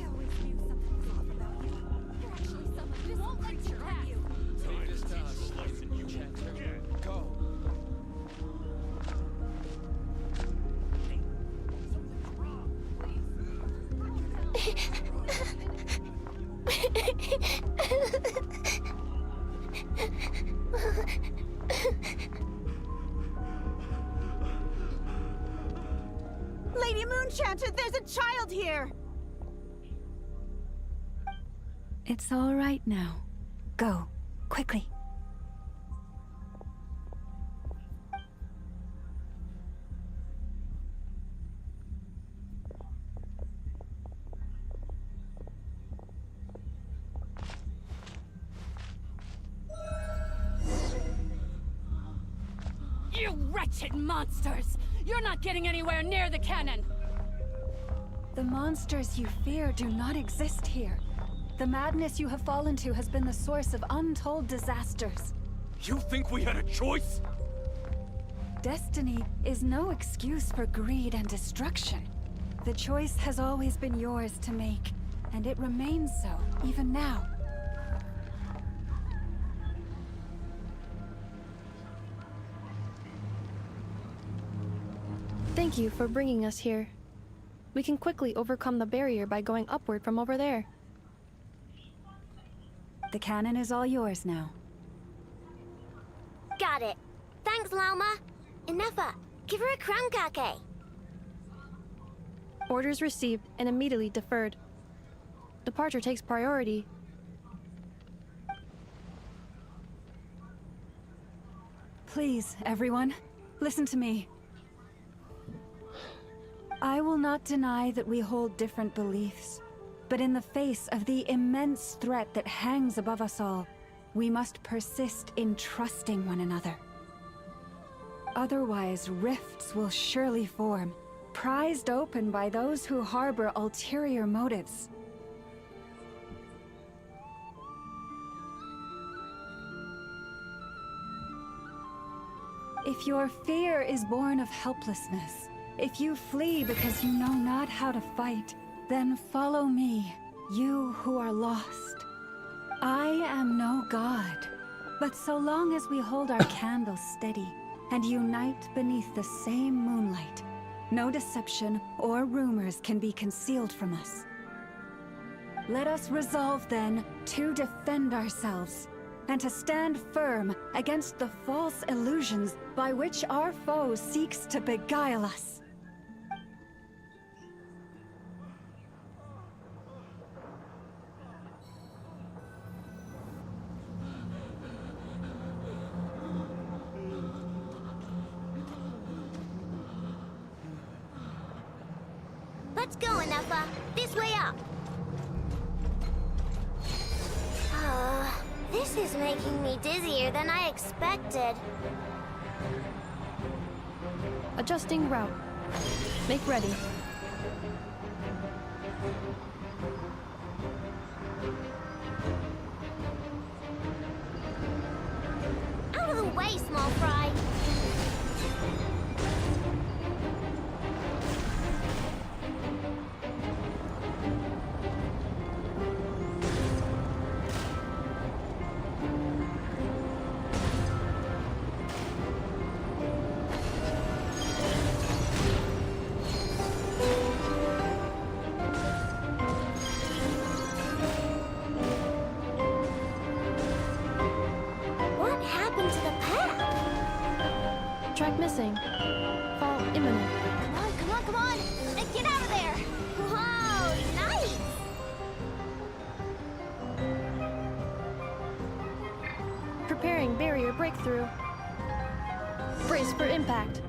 always knew something was off about you. You're actually someone who won't let you pass. Leave this to us, Lady Moonchanter. Go. Lady Moonchanter, there's a child here! It's all right now. Go, quickly. You wretched monsters! You're not getting anywhere near the cannon! The monsters you fear do not exist here. The madness you have fallen to has been the source of untold disasters. You think we had a choice? Destiny is no excuse for greed and destruction. The choice has always been yours to make, and it remains so, even now. Thank you for bringing us here. We can quickly overcome the barrier by going upward from over there. The cannon is all yours now. Got it. Thanks, Lauma. Inefa, give her a crown kake. Orders received and immediately deferred. Departure takes priority. Please, everyone, listen to me. I will not deny that we hold different beliefs, But in the face of the immense threat that hangs above us all, we must persist in trusting one another. Otherwise, rifts will surely form, prized open by those who harbor ulterior motives. If your fear is born of helplessness, if you flee because you know not how to fight, then follow me, you who are lost. I am no god, but so long as we hold our candles steady and unite beneath the same moonlight, no deception or rumors can be concealed from us. Let us resolve then to defend ourselves and to stand firm against the false illusions by which our foe seeks to beguile us. Let's go, Anafa. This way up. This is making me dizzier than I expected. Adjusting route. Make ready. Out of the way, small fry. What happened to the path? Track missing. Fall imminent. Come on, come on, come on! Get out of there! Whoa, nice! Preparing barrier breakthrough. Brace for impact.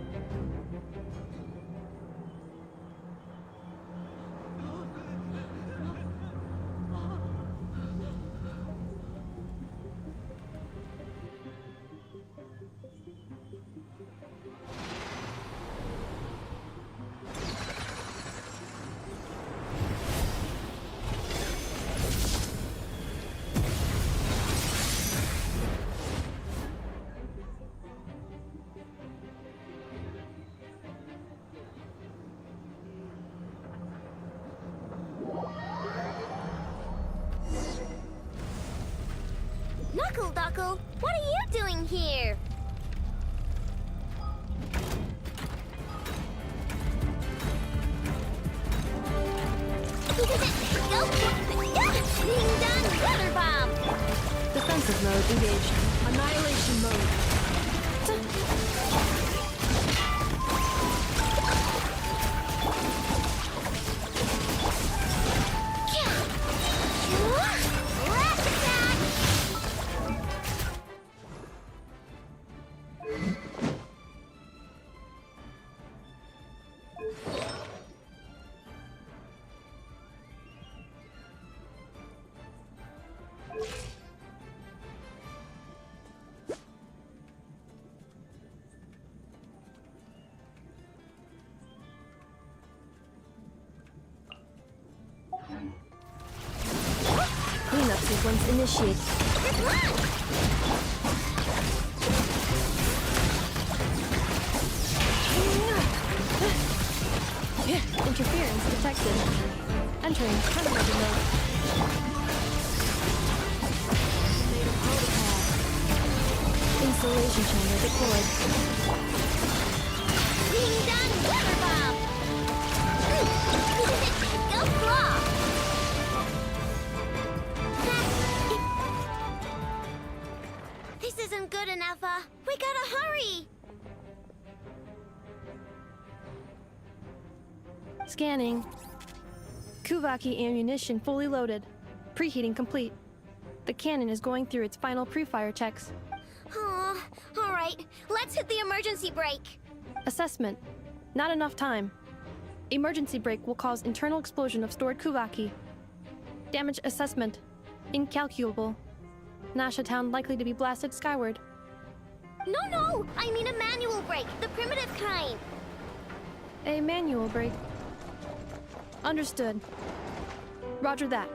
Knuckle Duckle, what are you doing here? Go! Ding dong, weather bomb! Defensive mode engaged. Annihilation mode. Last attack! Cleanup sequence initiated. Interference detected. Entering countermeasure mode. Native protocol. Installation chamber deployed. Ding dong, weather bomb! Go claw! This isn't good enough, we gotta hurry! Scanning. Kuvaki ammunition fully loaded. Preheating complete. The cannon is going through its final pre-fire checks. Oh, alright, let's hit the emergency brake. Assessment. Not enough time. Emergency brake will cause internal explosion of stored Kuvaki. Damage assessment. Incalculable. Nasha Town likely to be blasted skyward. No! I mean a manual brake, the primitive kind. A manual brake. Understood. Roger that.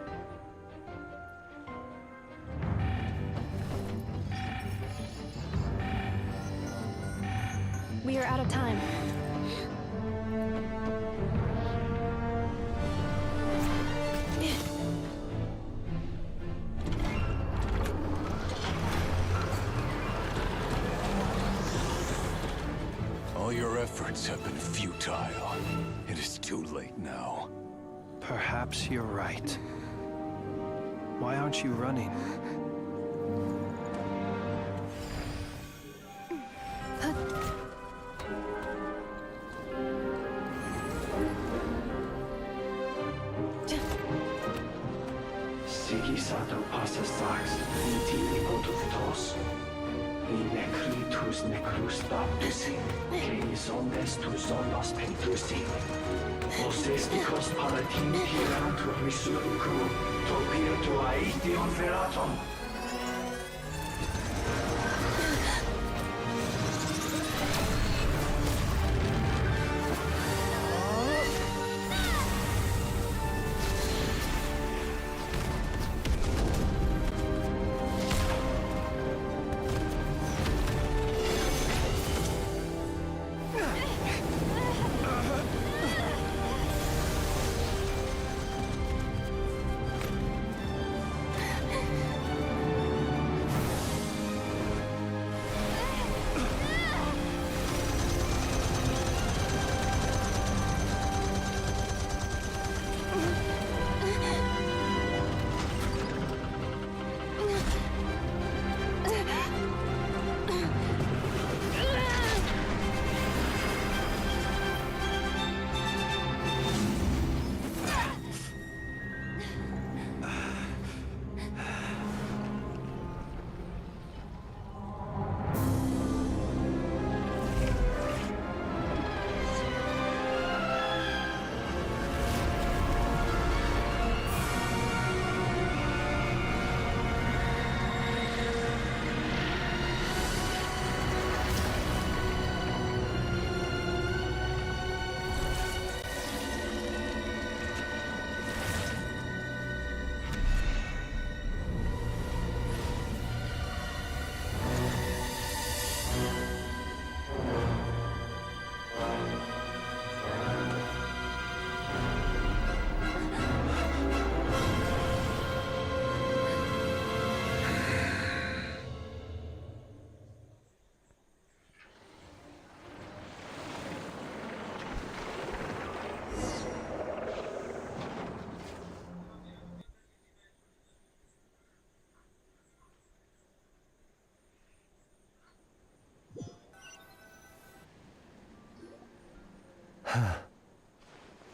We are out of time. All your efforts have been futile. It is too late now. Perhaps you're right. Why aren't you running? Sigisato passa sax, intimi potutos. Necritus necrus baptisi, que ondes tu solos pentusi. Osesticos palatin tirantur resurrecru, topir aetion feratum.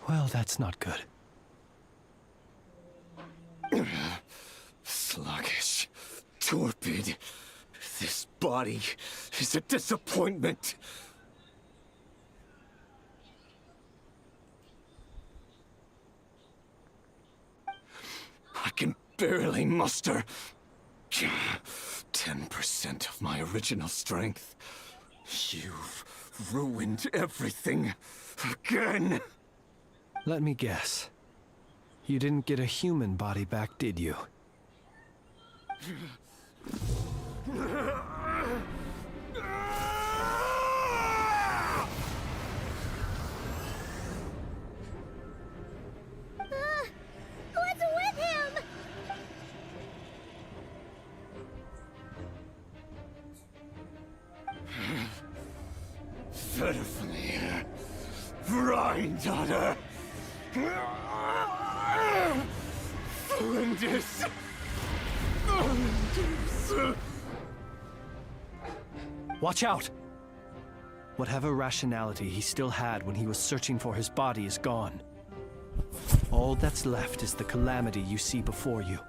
Well, that's not good. Sluggish, torpid. This body is a disappointment. I can barely muster 10% of my original strength. You've ruined everything again. Let me guess. You didn't get a human body back, did you? What's with him? Verfnir, Rheindaughter, Flinders. Watch out! Whatever rationality he still had when he was searching for his body is gone. All that's left is the calamity you see before you.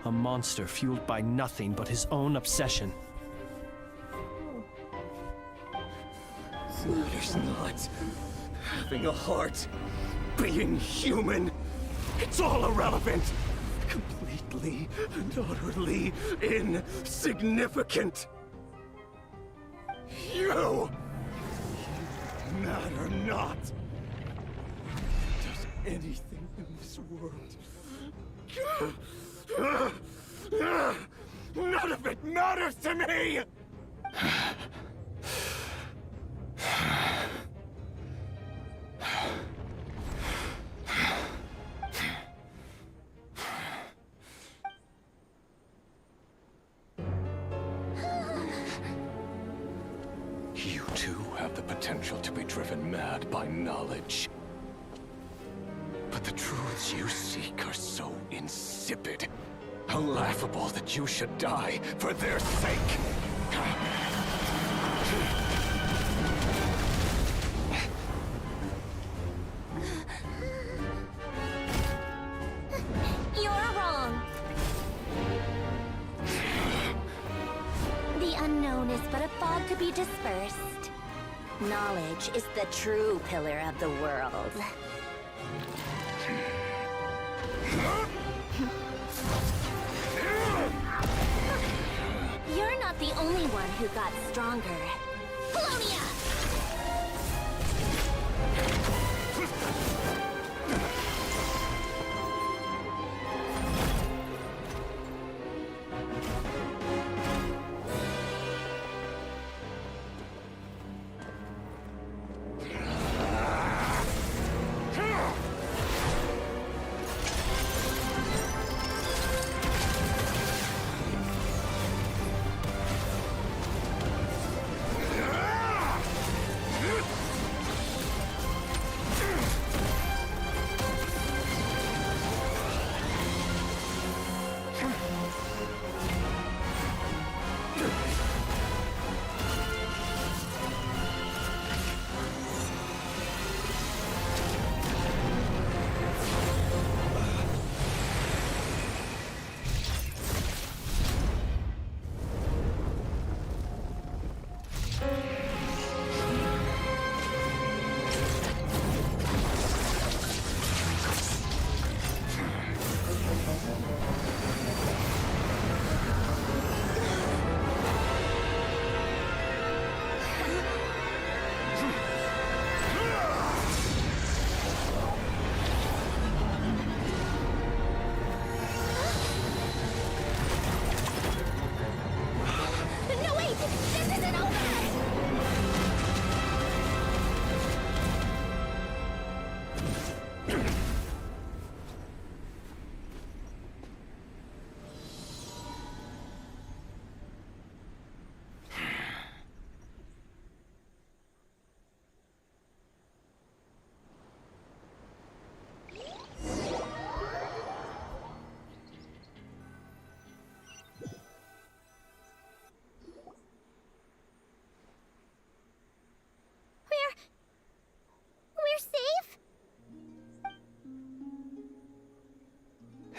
A monster fueled by nothing but his own obsession. Matters not. Having a heart, being human, it's all irrelevant. completely and utterly insignificant. You matter not. Does anything in this world? None of it matters to me! You too have the potential to be driven mad by knowledge. But the truths you seek are so insipid, how laughable that you should die for their sake. You're wrong. The unknown is but a fog to be dispersed. Knowledge is the true pillar of the world. You're not the only one who got stronger. Polonia! We're safe?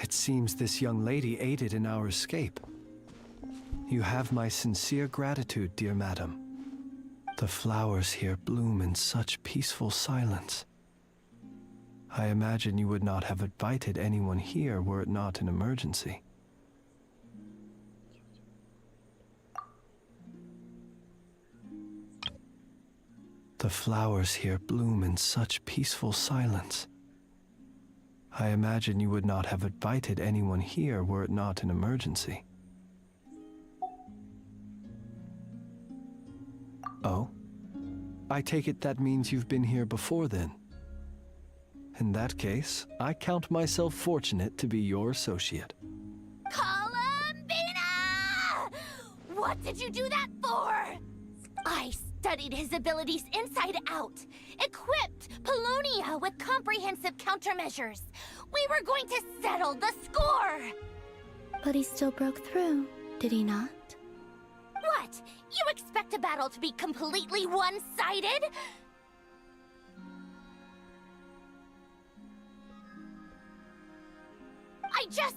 It seems this young lady aided in our escape. You have my sincere gratitude, dear madam. The flowers here bloom in such peaceful silence. I imagine you would not have invited anyone here were it not an emergency. The flowers here bloom in such peaceful silence. I imagine you would not have invited anyone here were it not an emergency. Oh? I take it that means you've been here before then. In that case, I count myself fortunate to be your associate. Columbina! What did you do that for? I studied his abilities inside out, equipped Polonia with comprehensive countermeasures. We were going to settle the score! But he still broke through, did he not? What? You expect a battle to be completely one-sided? I just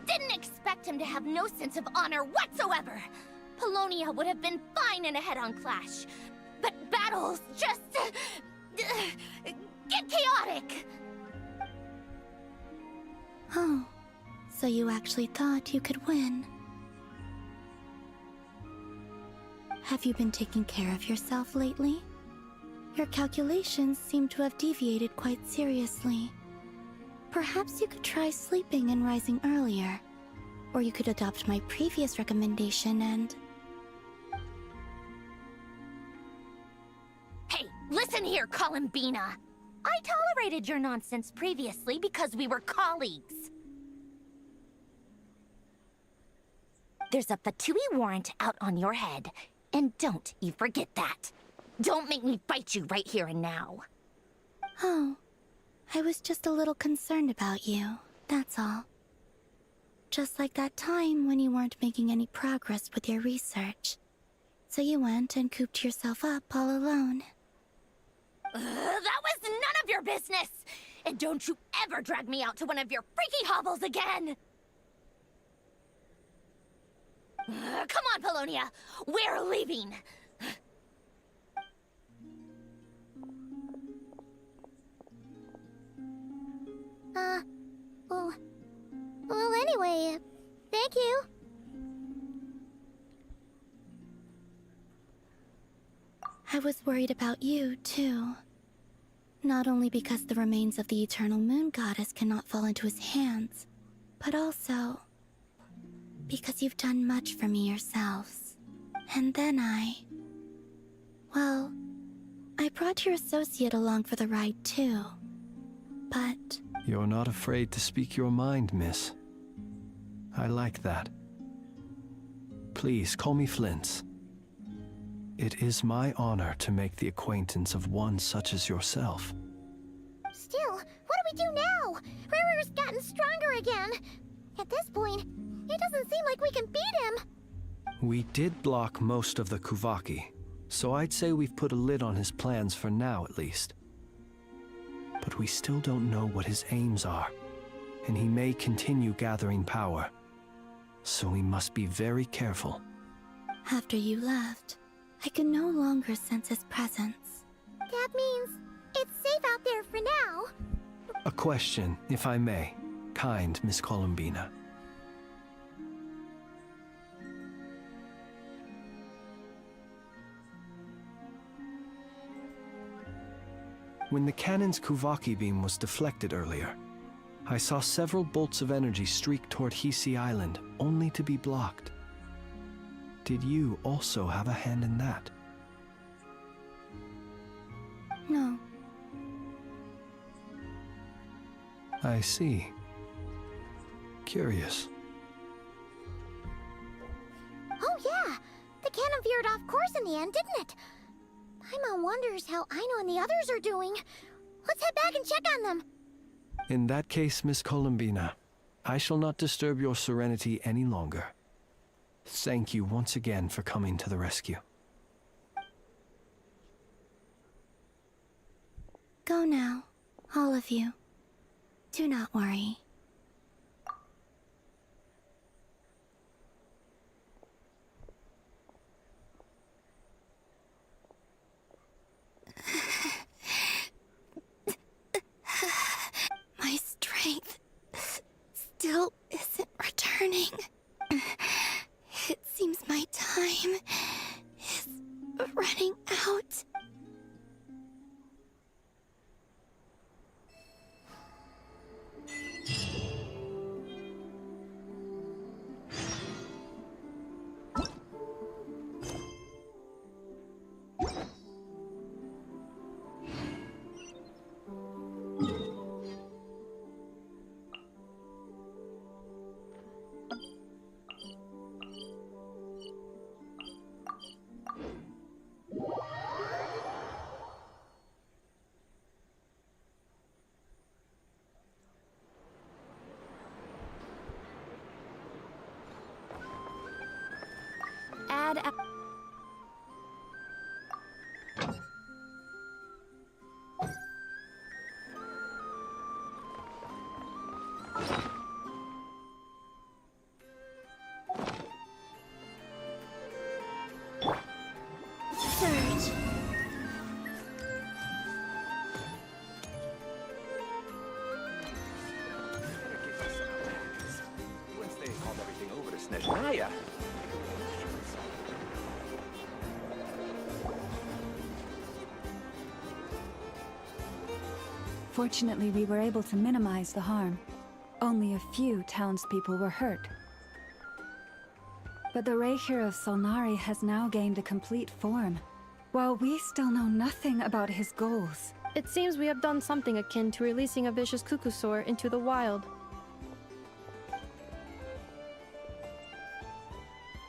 didn't expect him to have no sense of honor whatsoever. Polonia would have been fine in a head-on clash, but battles just get chaotic. Oh, So you actually thought you could win. Have you been taking care of yourself lately? Your calculations seem to have deviated quite seriously. Perhaps you could try sleeping and rising earlier. Or you could adopt my previous recommendation and... Hey, listen here, Columbina! I tolerated your nonsense previously because we were colleagues. There's a Fatui warrant out on your head, and don't you forget that. Don't make me fight you right here and now. Oh, I was just a little concerned about you, that's all. Just like that time when you weren't making any progress with your research. So you went and cooped yourself up all alone. That was none of your business! And don't you ever drag me out to one of your freaky hovels again! Come on, Polonia! We're leaving! Well, anyway, thank you. I was worried about you, too. Not only because the remains of the Eternal Moon Goddess cannot fall into his hands, but also because you've done much for me yourselves. And then well, I brought your associate along for the ride, too. But... You're not afraid to speak your mind, miss. I like that. Please, call me Flint's. It is my honor to make the acquaintance of one such as yourself. Still, what do we do now? Rirur's gotten stronger again. At this point, it doesn't seem like we can beat him. We did block most of the Kuvaki, so I'd say we've put a lid on his plans for now at least. But we still don't know what his aims are, and he may continue gathering power. So we must be very careful. After you left, I can no longer sense his presence. That means it's safe out there for now. A question, if I may, kind Miss Columbina. When the cannon's Kuvaki beam was deflected earlier, I saw several bolts of energy streak toward Hisi Island, only to be blocked. Did you also have a hand in that? No. I see. Curious. Oh yeah! The cannon veered off course in the end, didn't it? Paimon wonders how Aino and the others are doing. Let's head back and check on them. In that case, Miss Columbina, I shall not disturb your serenity any longer. Thank you once again for coming to the rescue. Go now, all of you. Do not worry. My strength still isn't returning. It seems my time is running out. Add a... Surge. Fortunately, we were able to minimize the harm. Only a few townspeople were hurt. But the Reikir of Solnari has now gained a complete form, while we still know nothing about his goals. It seems we have done something akin to releasing a vicious Kukusaur into the wild.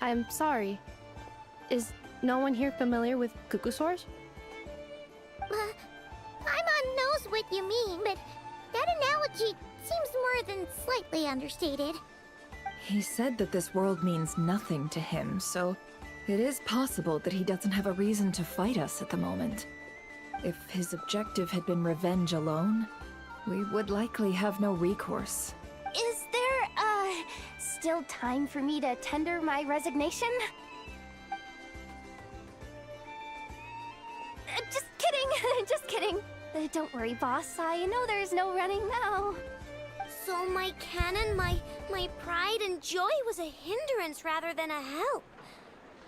I'm sorry. Is no one here familiar with Kukusaurs? Paimon knows what you mean, but that analogy seems more than slightly understated. He said that this world means nothing to him, so it is possible that he doesn't have a reason to fight us at the moment. If his objective had been revenge alone, we would likely have no recourse. Is there, still time for me to tender my resignation? Just kidding, just kidding. Don't worry, boss. I know there's no running now. So my cannon, my pride and joy was a hindrance rather than a help.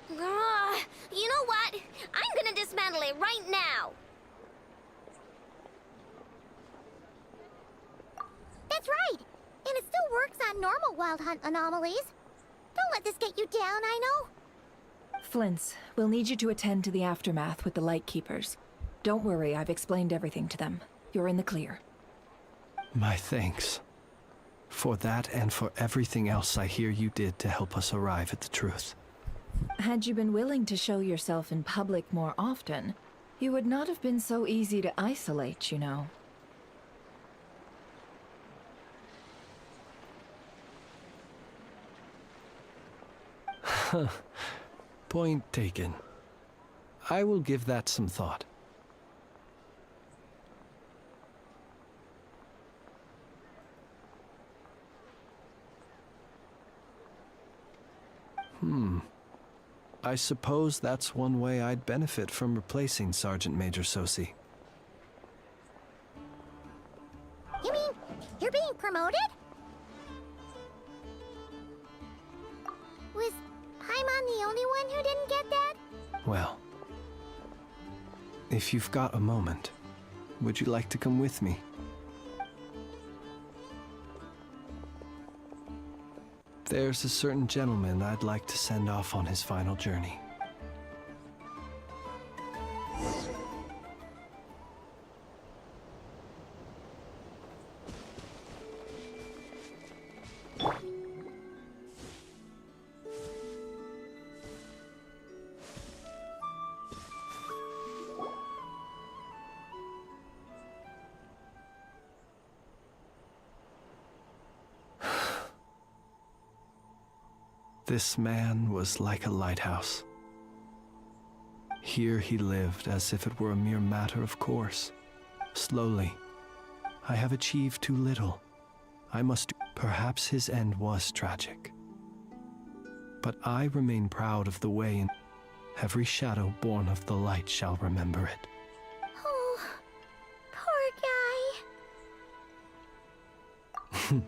You know what? I'm gonna dismantle it right now. That's right! And it still works on normal wild hunt anomalies. Don't let this get you down, I know. Flints, we'll need you to attend to the aftermath with the Lightkeepers. Don't worry, I've explained everything to them. You're in the clear. My thanks. For that and for everything else I hear you did to help us arrive at the truth. Had you been willing to show yourself in public more often, you would not have been so easy to isolate, you know. Point taken. I will give that some thought. I suppose that's one way I'd benefit from replacing Sergeant Major Sosi. You mean, you're being promoted? Was Paimon the only one who didn't get that? Well, if you've got a moment, would you like to come with me? There's a certain gentleman I'd like to send off on his final journey. This man was like a lighthouse. Here he lived as if it were a mere matter of course. Slowly, I have achieved too little. I must. Perhaps his end was tragic. But I remain proud of the way in every shadow born of the light shall remember it. Oh, poor guy.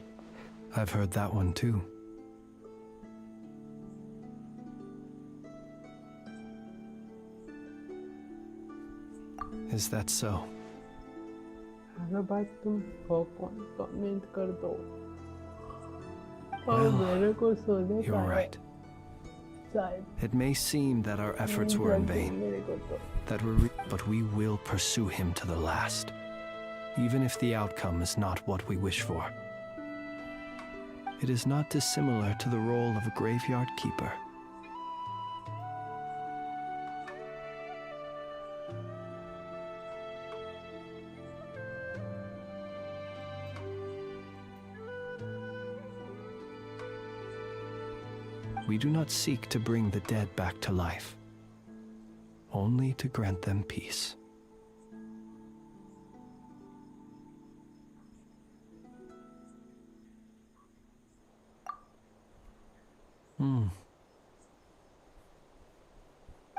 I've heard that one too. Is that so? अगर भाई तुम हो कौन comment कर दो और Well, मेरे को सोने का you're है right. शायद It may seem that our efforts were in vain, मेरे को तो but we will pursue him to the last, even if the outcome is not what we wish for. It is not dissimilar to the role of a graveyard keeper. We do not seek to bring the dead back to life, only to grant them peace.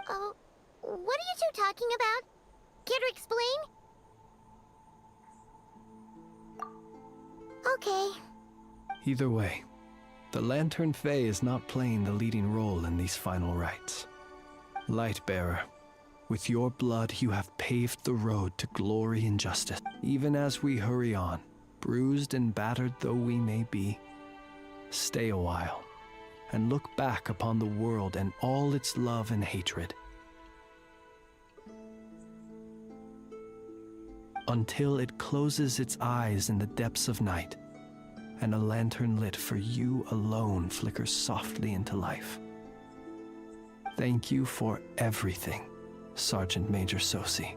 Oh, what are you two talking about? Care to explain? Okay. Either way, the Lantern Fae is not playing the leading role in these final rites. Lightbearer, With your blood, you have paved the road to glory and justice. Even as we hurry on, bruised and battered though we may be, stay a while and look back upon the world and all its love and hatred. Until it closes its eyes in the depths of night, and a lantern lit for you alone flickers softly into life. Thank you for everything, Sergeant Major Sosi.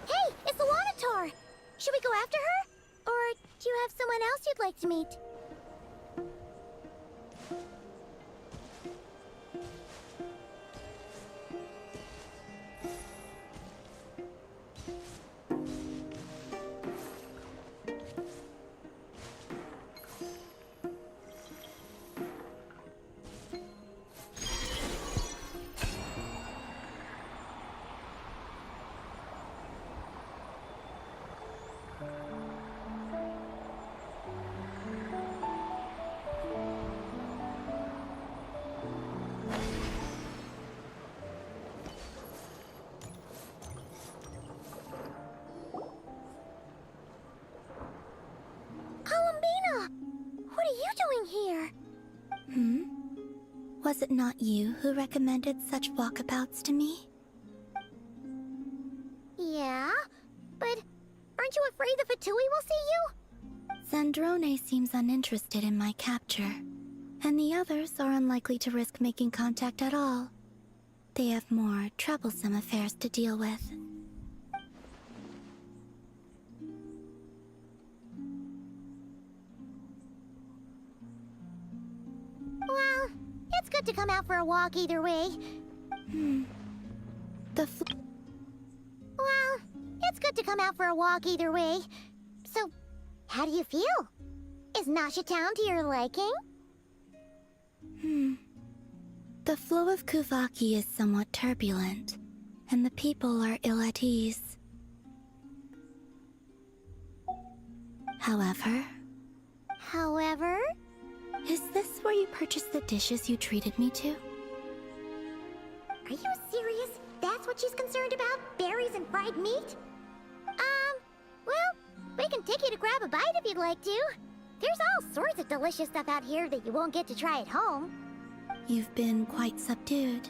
Hey, it's the Wanator! Should we go after her? Or do you have someone else you'd like to meet? What are you doing here? Was it not you who recommended such walkabouts to me? Yeah, but aren't you afraid the Fatui will see you? Zandrone seems uninterested in my capture, and the others are unlikely to risk making contact at all. They have more troublesome affairs to deal with. Well, it's good to come out for a walk either way. Well, it's good to come out for a walk either way. So, how do you feel? Is Nasha Town to your liking? The flow of Kuvaki is somewhat turbulent, and the people are ill at ease. However? Is this where you purchased the dishes you treated me to? Are you serious? That's what she's concerned about? Berries and fried meat? Well, we can take you to grab a bite if you'd like to. There's all sorts of delicious stuff out here that you won't get to try at home. You've been quite subdued.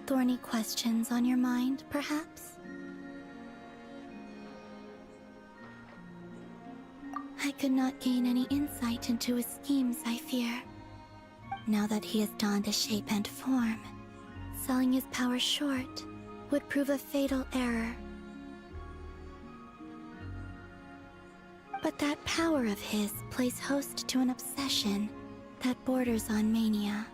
Thorny questions on your mind, perhaps? I could not gain any insight into his schemes, I fear. Now that he has donned a shape and form, selling his power short would prove a fatal error. But that power of his plays host to an obsession that borders on mania.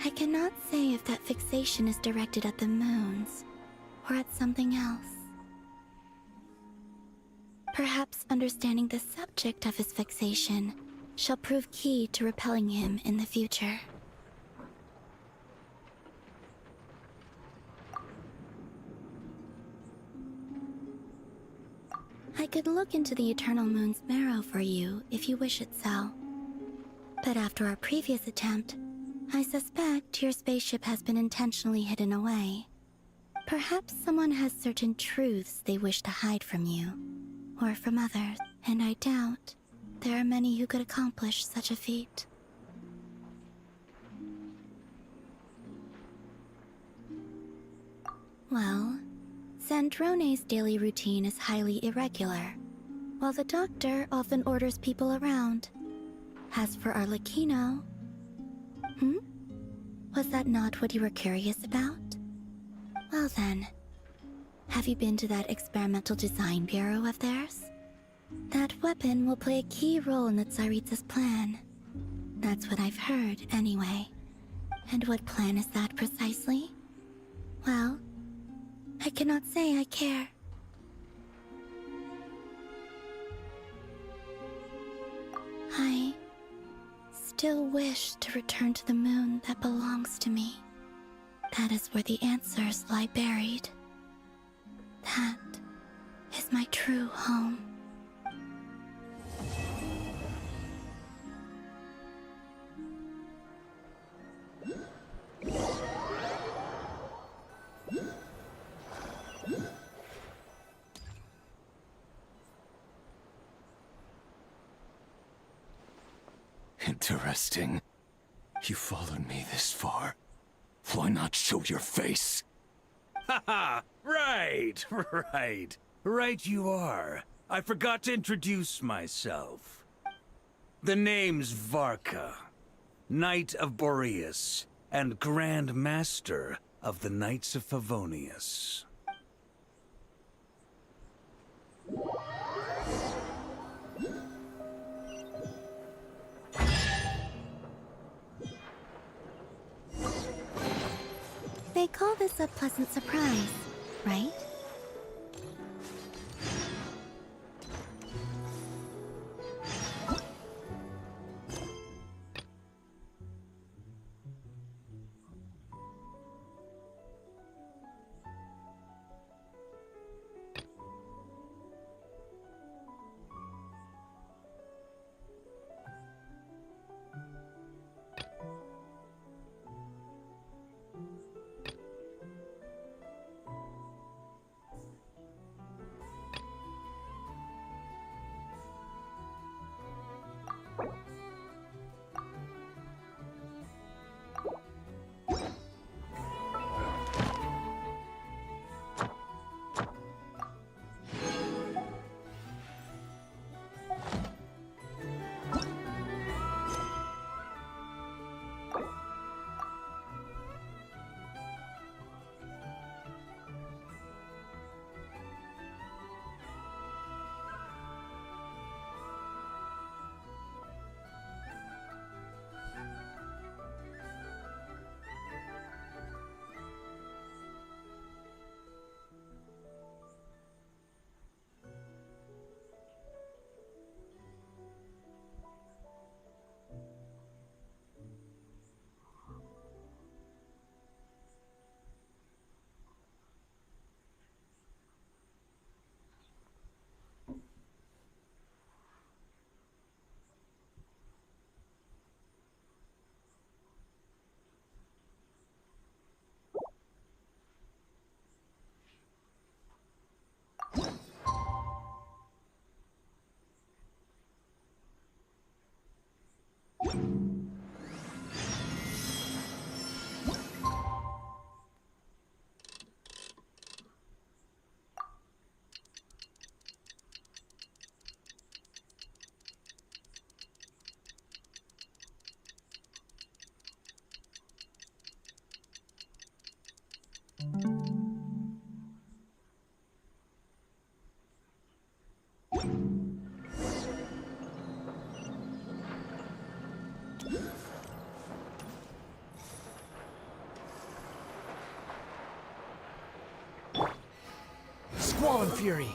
I cannot say if that fixation is directed at the moons or at something else. Perhaps understanding the subject of his fixation shall prove key to repelling him in the future. I could look into the Eternal Moon's marrow for you if you wish it so. But after our previous attempt, I suspect your spaceship has been intentionally hidden away. Perhaps someone has certain truths they wish to hide from you, or from others, and I doubt there are many who could accomplish such a feat. Well, Zandrone's daily routine is highly irregular, while the doctor often orders people around. As for Arlecchino... Was that not what you were curious about? Well then, have you been to that experimental design bureau of theirs? That weapon will play a key role in the Tsaritsa's plan. That's what I've heard, anyway. And what plan is that precisely? Well, I cannot say I care. I still wish to return to the moon that belongs to me. That is where the answers lie buried. That is my true home. Interesting. You followed me this far. Why not show your face? Haha! Right, right. Right you are. I forgot to introduce myself. The name's Varka, Knight of Boreas, and Grand Master of the Knights of Favonius. They call this a pleasant surprise, right? Squall and Fury.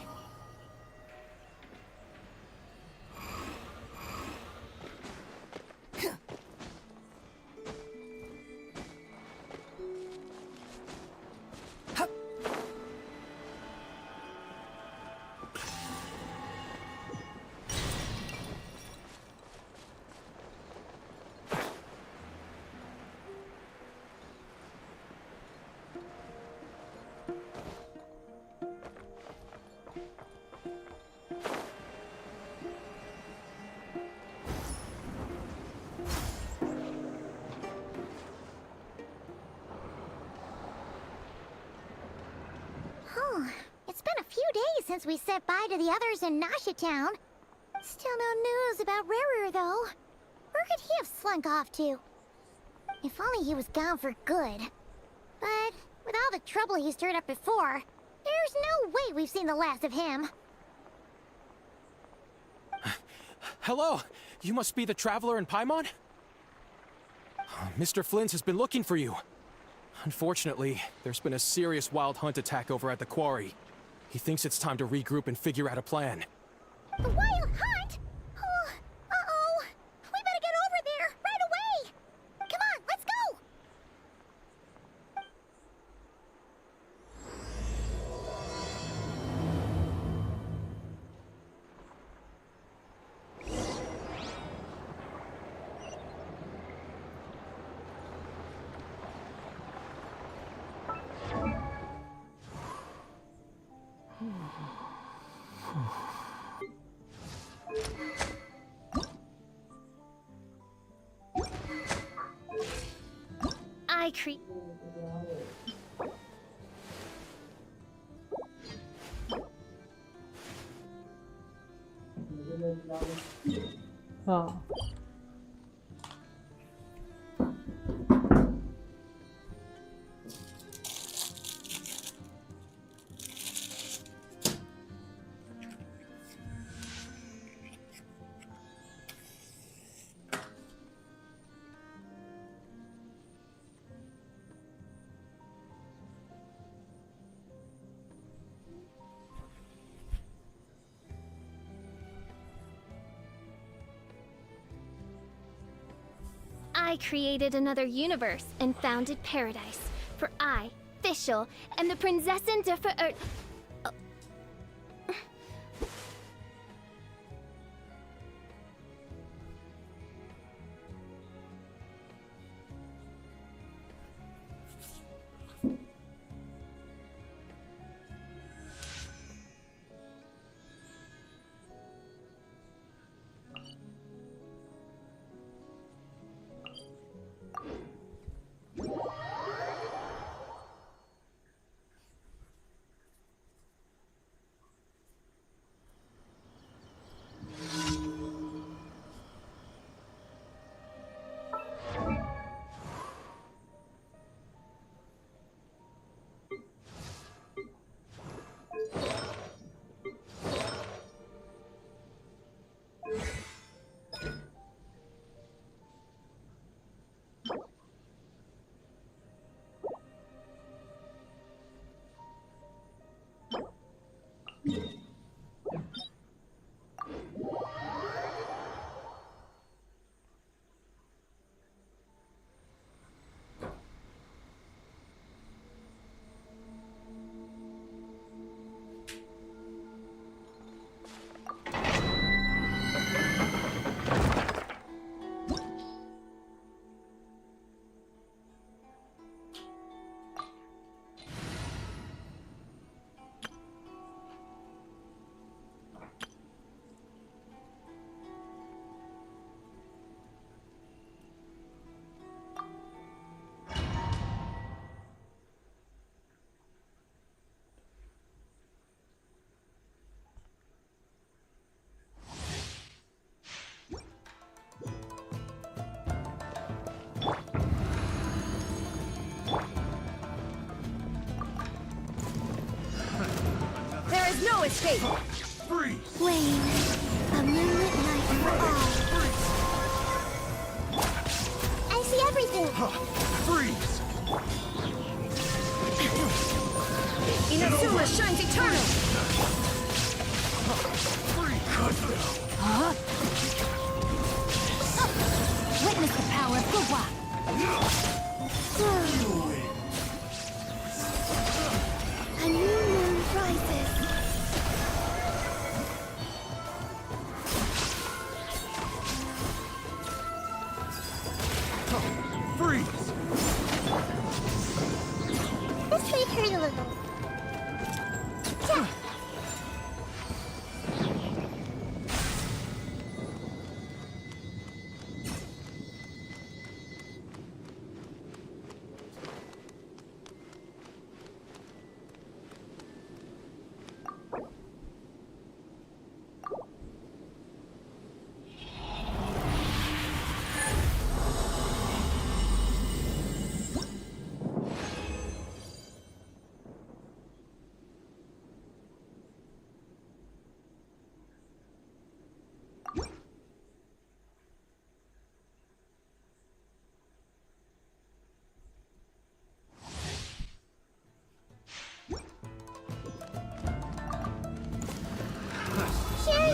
Oh, it's been a few days since we said bye to the others in Nasha Town. Still no news about Rarer, though. Where could he have slunk off to? If only he was gone for good. But with all the trouble he stirred up before, there's no way we've seen the last of him. Hello, you must be the traveler in Paimon? Mr. Flynn has been looking for you. Unfortunately, there's been a serious wild hunt attack over at the quarry. He thinks it's time to regroup and figure out a plan. The wild hunt? Oh, uh-oh. We better get over there, right away! Come on, let's go! I create. हाँ I created another universe and founded paradise. For I, Fischl, am the Prinzessin de There is no escape! Freeze! Wayne, a moonlit night for all. I see everything! Freeze! Inazuma shines eternal! Huh? Witness the power of Gugwa! A new moon rises. Freeze! This may hurt a little. Yeah.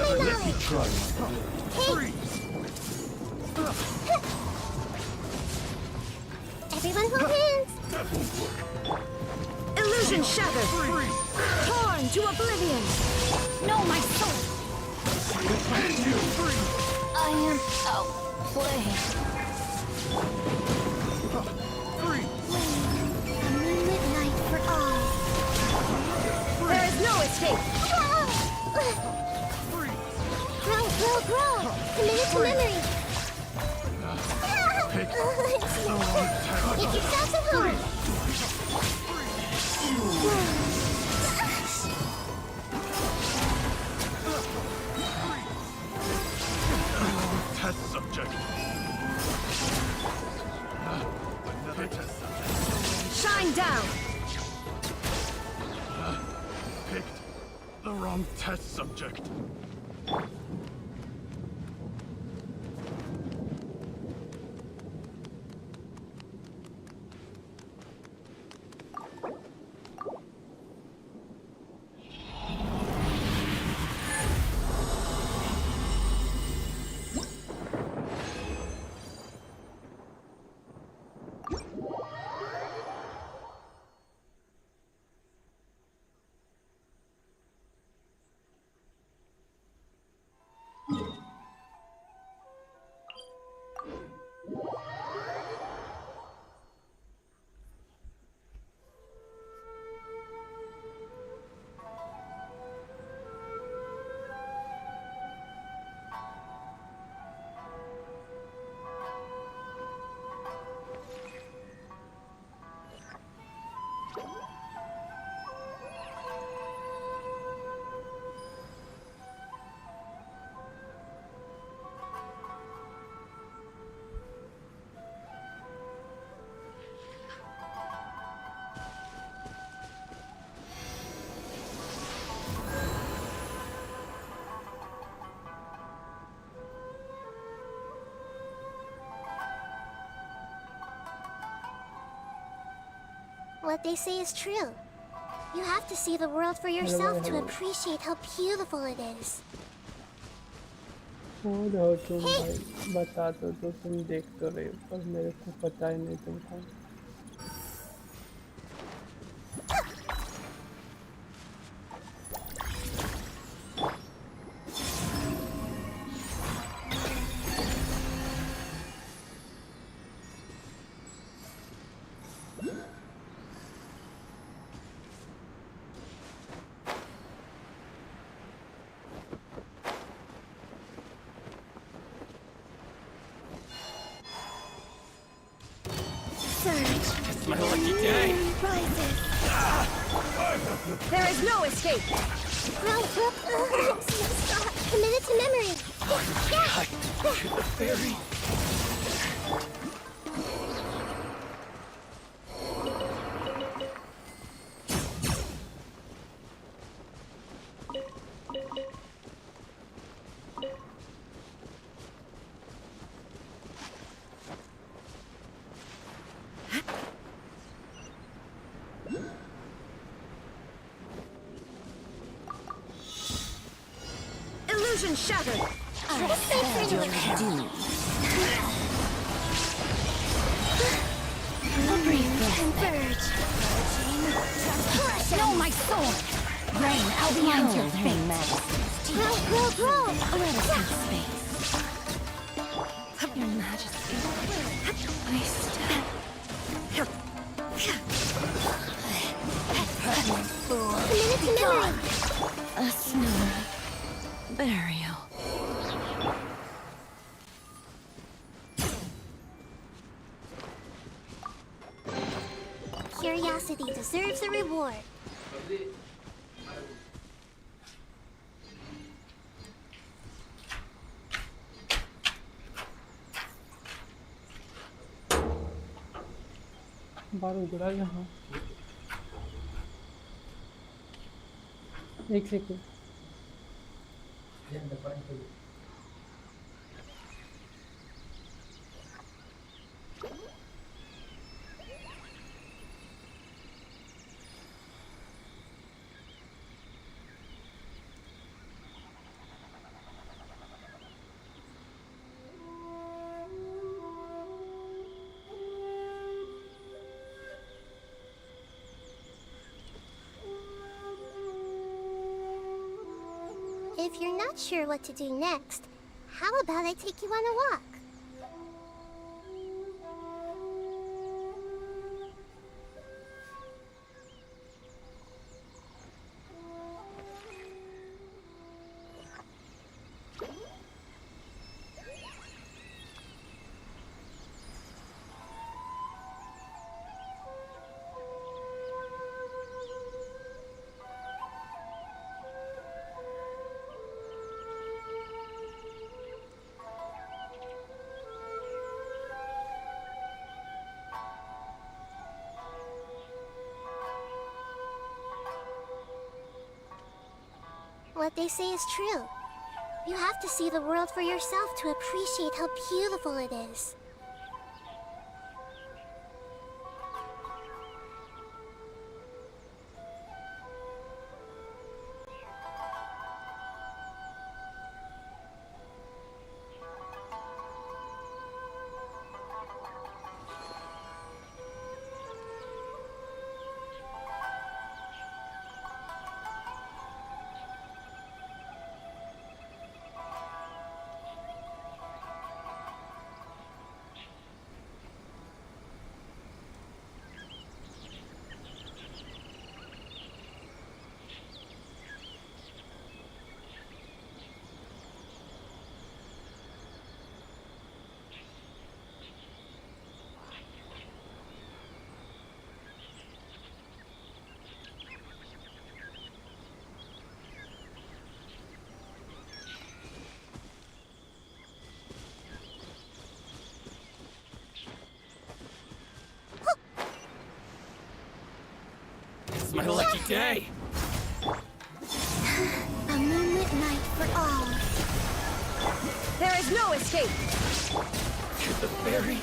Let me try. Freeze! Everyone hold hands! Illusion shattered! Torn to oblivion! No, my soul! I am outplayed. A moonlit night for all. There is no escape! Grow! Committed to memory! Make yourself at home! Test subject. Another test subject. Shine down! Picked the wrong test subject. What they say is true. You have to see the world for yourself to appreciate how beautiful it is. हो जाओ तुम भाई, बता तो तुम देख तो रहे हो, पर मेरे को पता ही नहीं तुम कौन। It's my lucky day. There is no escape! Stop! Committed to memory! The fairy. Illusion shattered! Converge! Know my sword! Rain, I'll be behind your fate. Grow! Let us have space. Your Majesty, I stand. Committed to memory! A smooth burial. Curiosity deserves a reward. बार उगड़ा यहाँ। एक second. If you're not sure what to do next, how about I take you on a walk? what they say is true. You have to see the world for yourself to appreciate how beautiful it is. It's my lucky day! A moonlit night for all. There is no escape! To the ferry.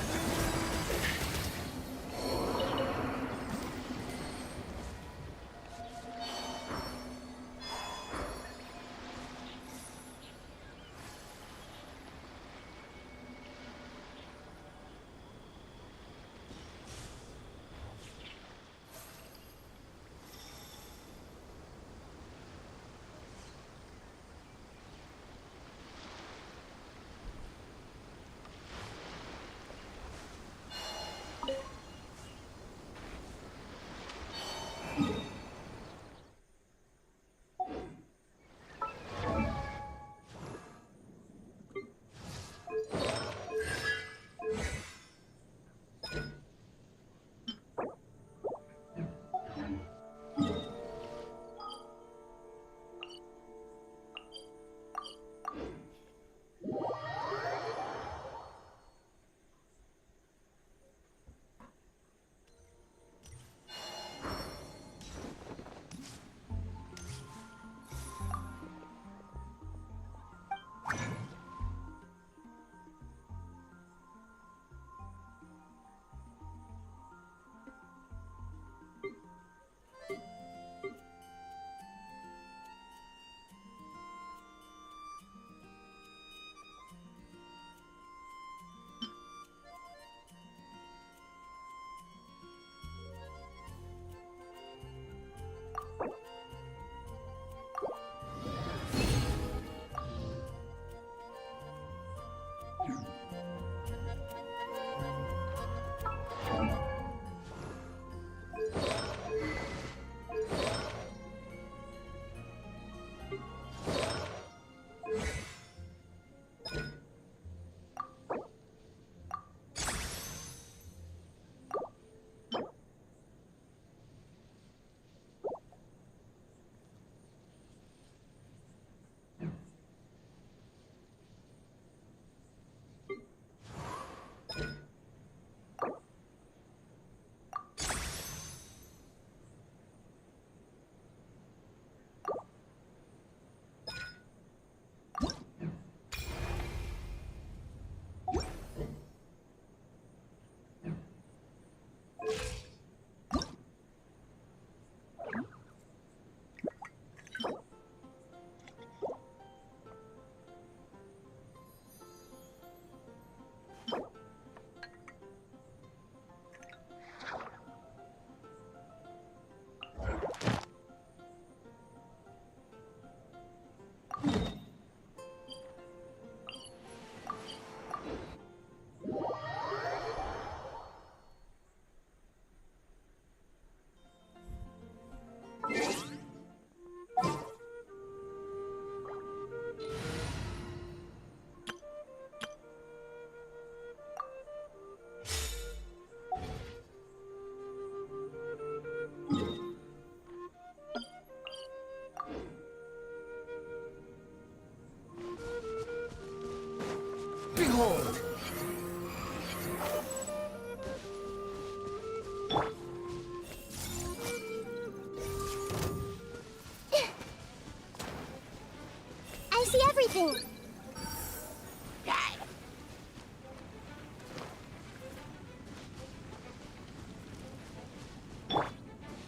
Nothing.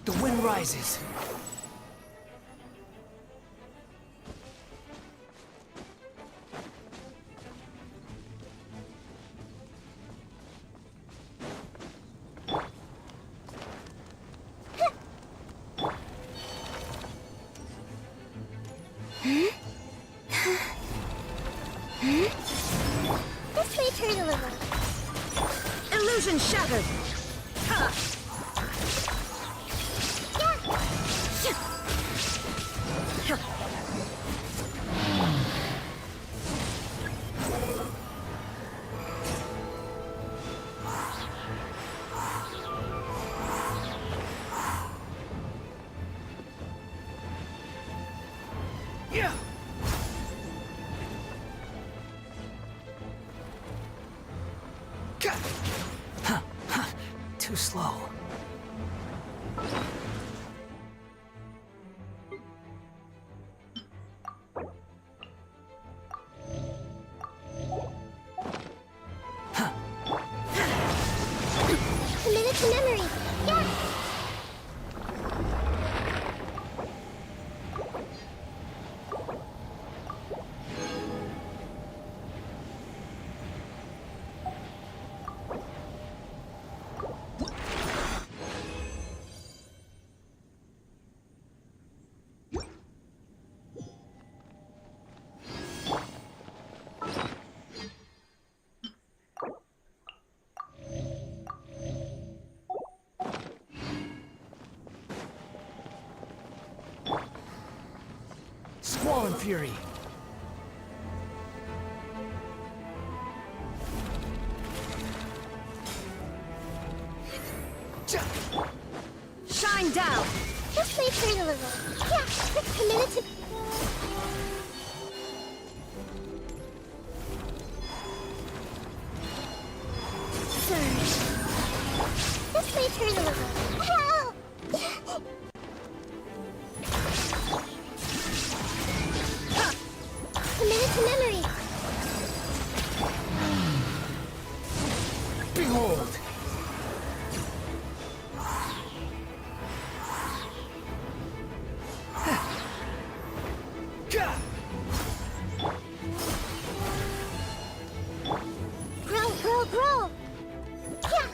The wind rises. This may turn a little. Illusion shattered. Ha! Yeah. Huh, huh, too slow. Committed to memory. Yeah. Squall Fury. Shine down. This may turn a little. Yeah. Committed to. Surge. This may turn a little. Help! Committed to memory. Behold. Grow, grow, grow. Yeah.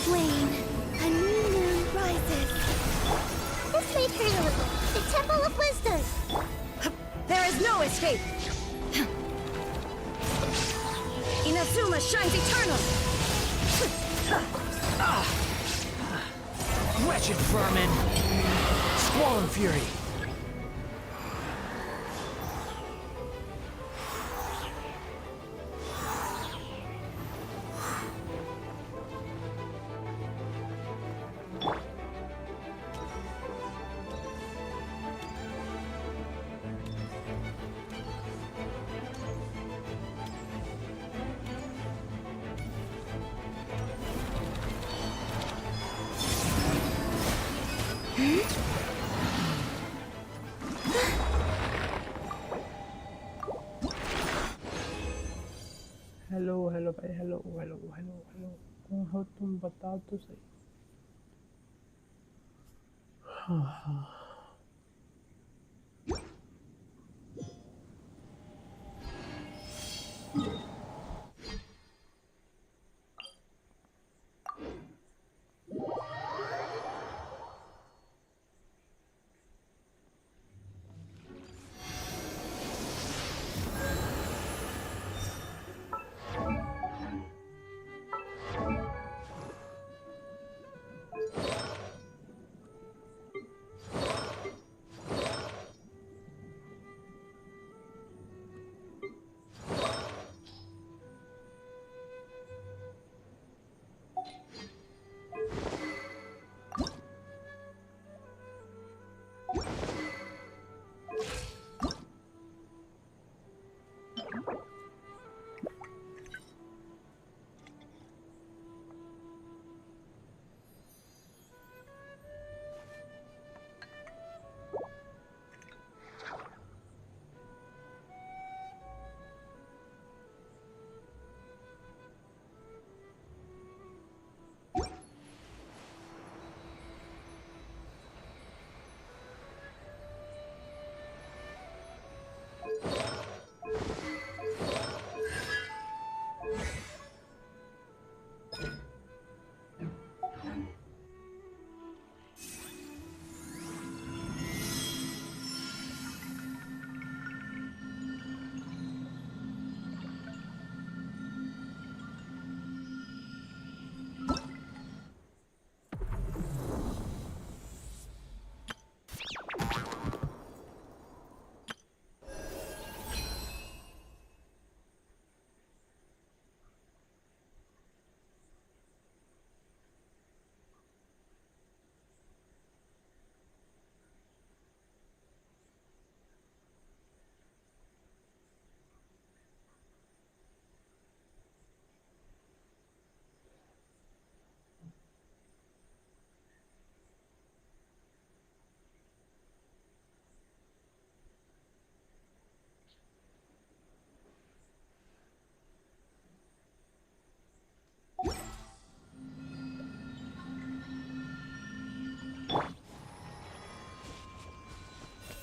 Wayne, a new moon rises. This may turn a little. The Temple of Wisdom. There is no escape. Inazuma shines eternal. Wretched vermin. Squall Fury. Hello hello भाई, hello hello hello hello. कौन हो तुम, बताओ तो सही। हाँ हाँ।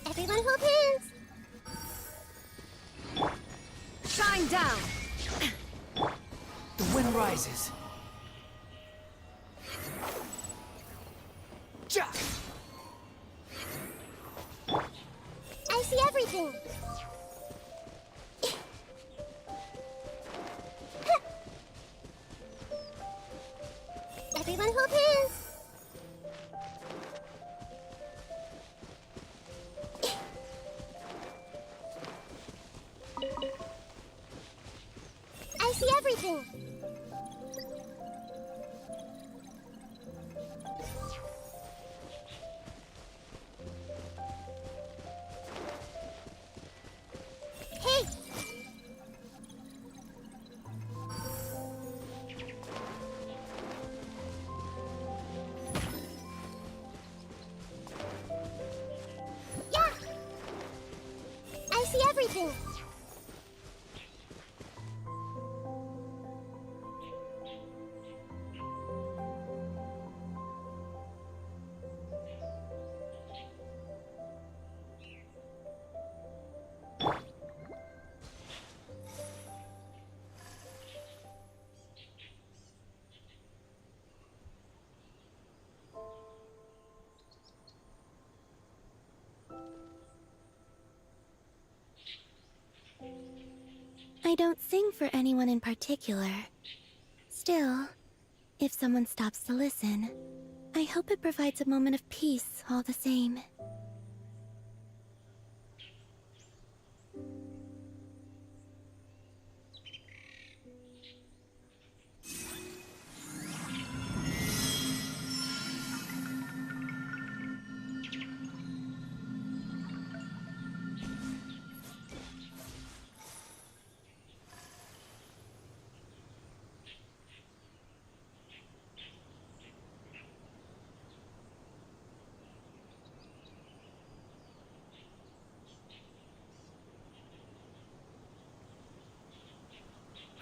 Everyone hold hands! Shine down! The wind rises. Ja! I see everything! Everyone hold hands! I see everything! Hey! Yeah! I see everything! I don't sing for anyone in particular. Still, if someone stops to listen, I hope it provides a moment of peace all the same.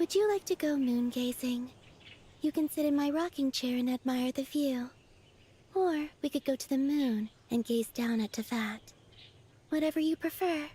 Would you like to go moon gazing? You can sit in my rocking chair and admire the view. Or we could go to the moon and gaze down at Teyvat. Whatever you prefer.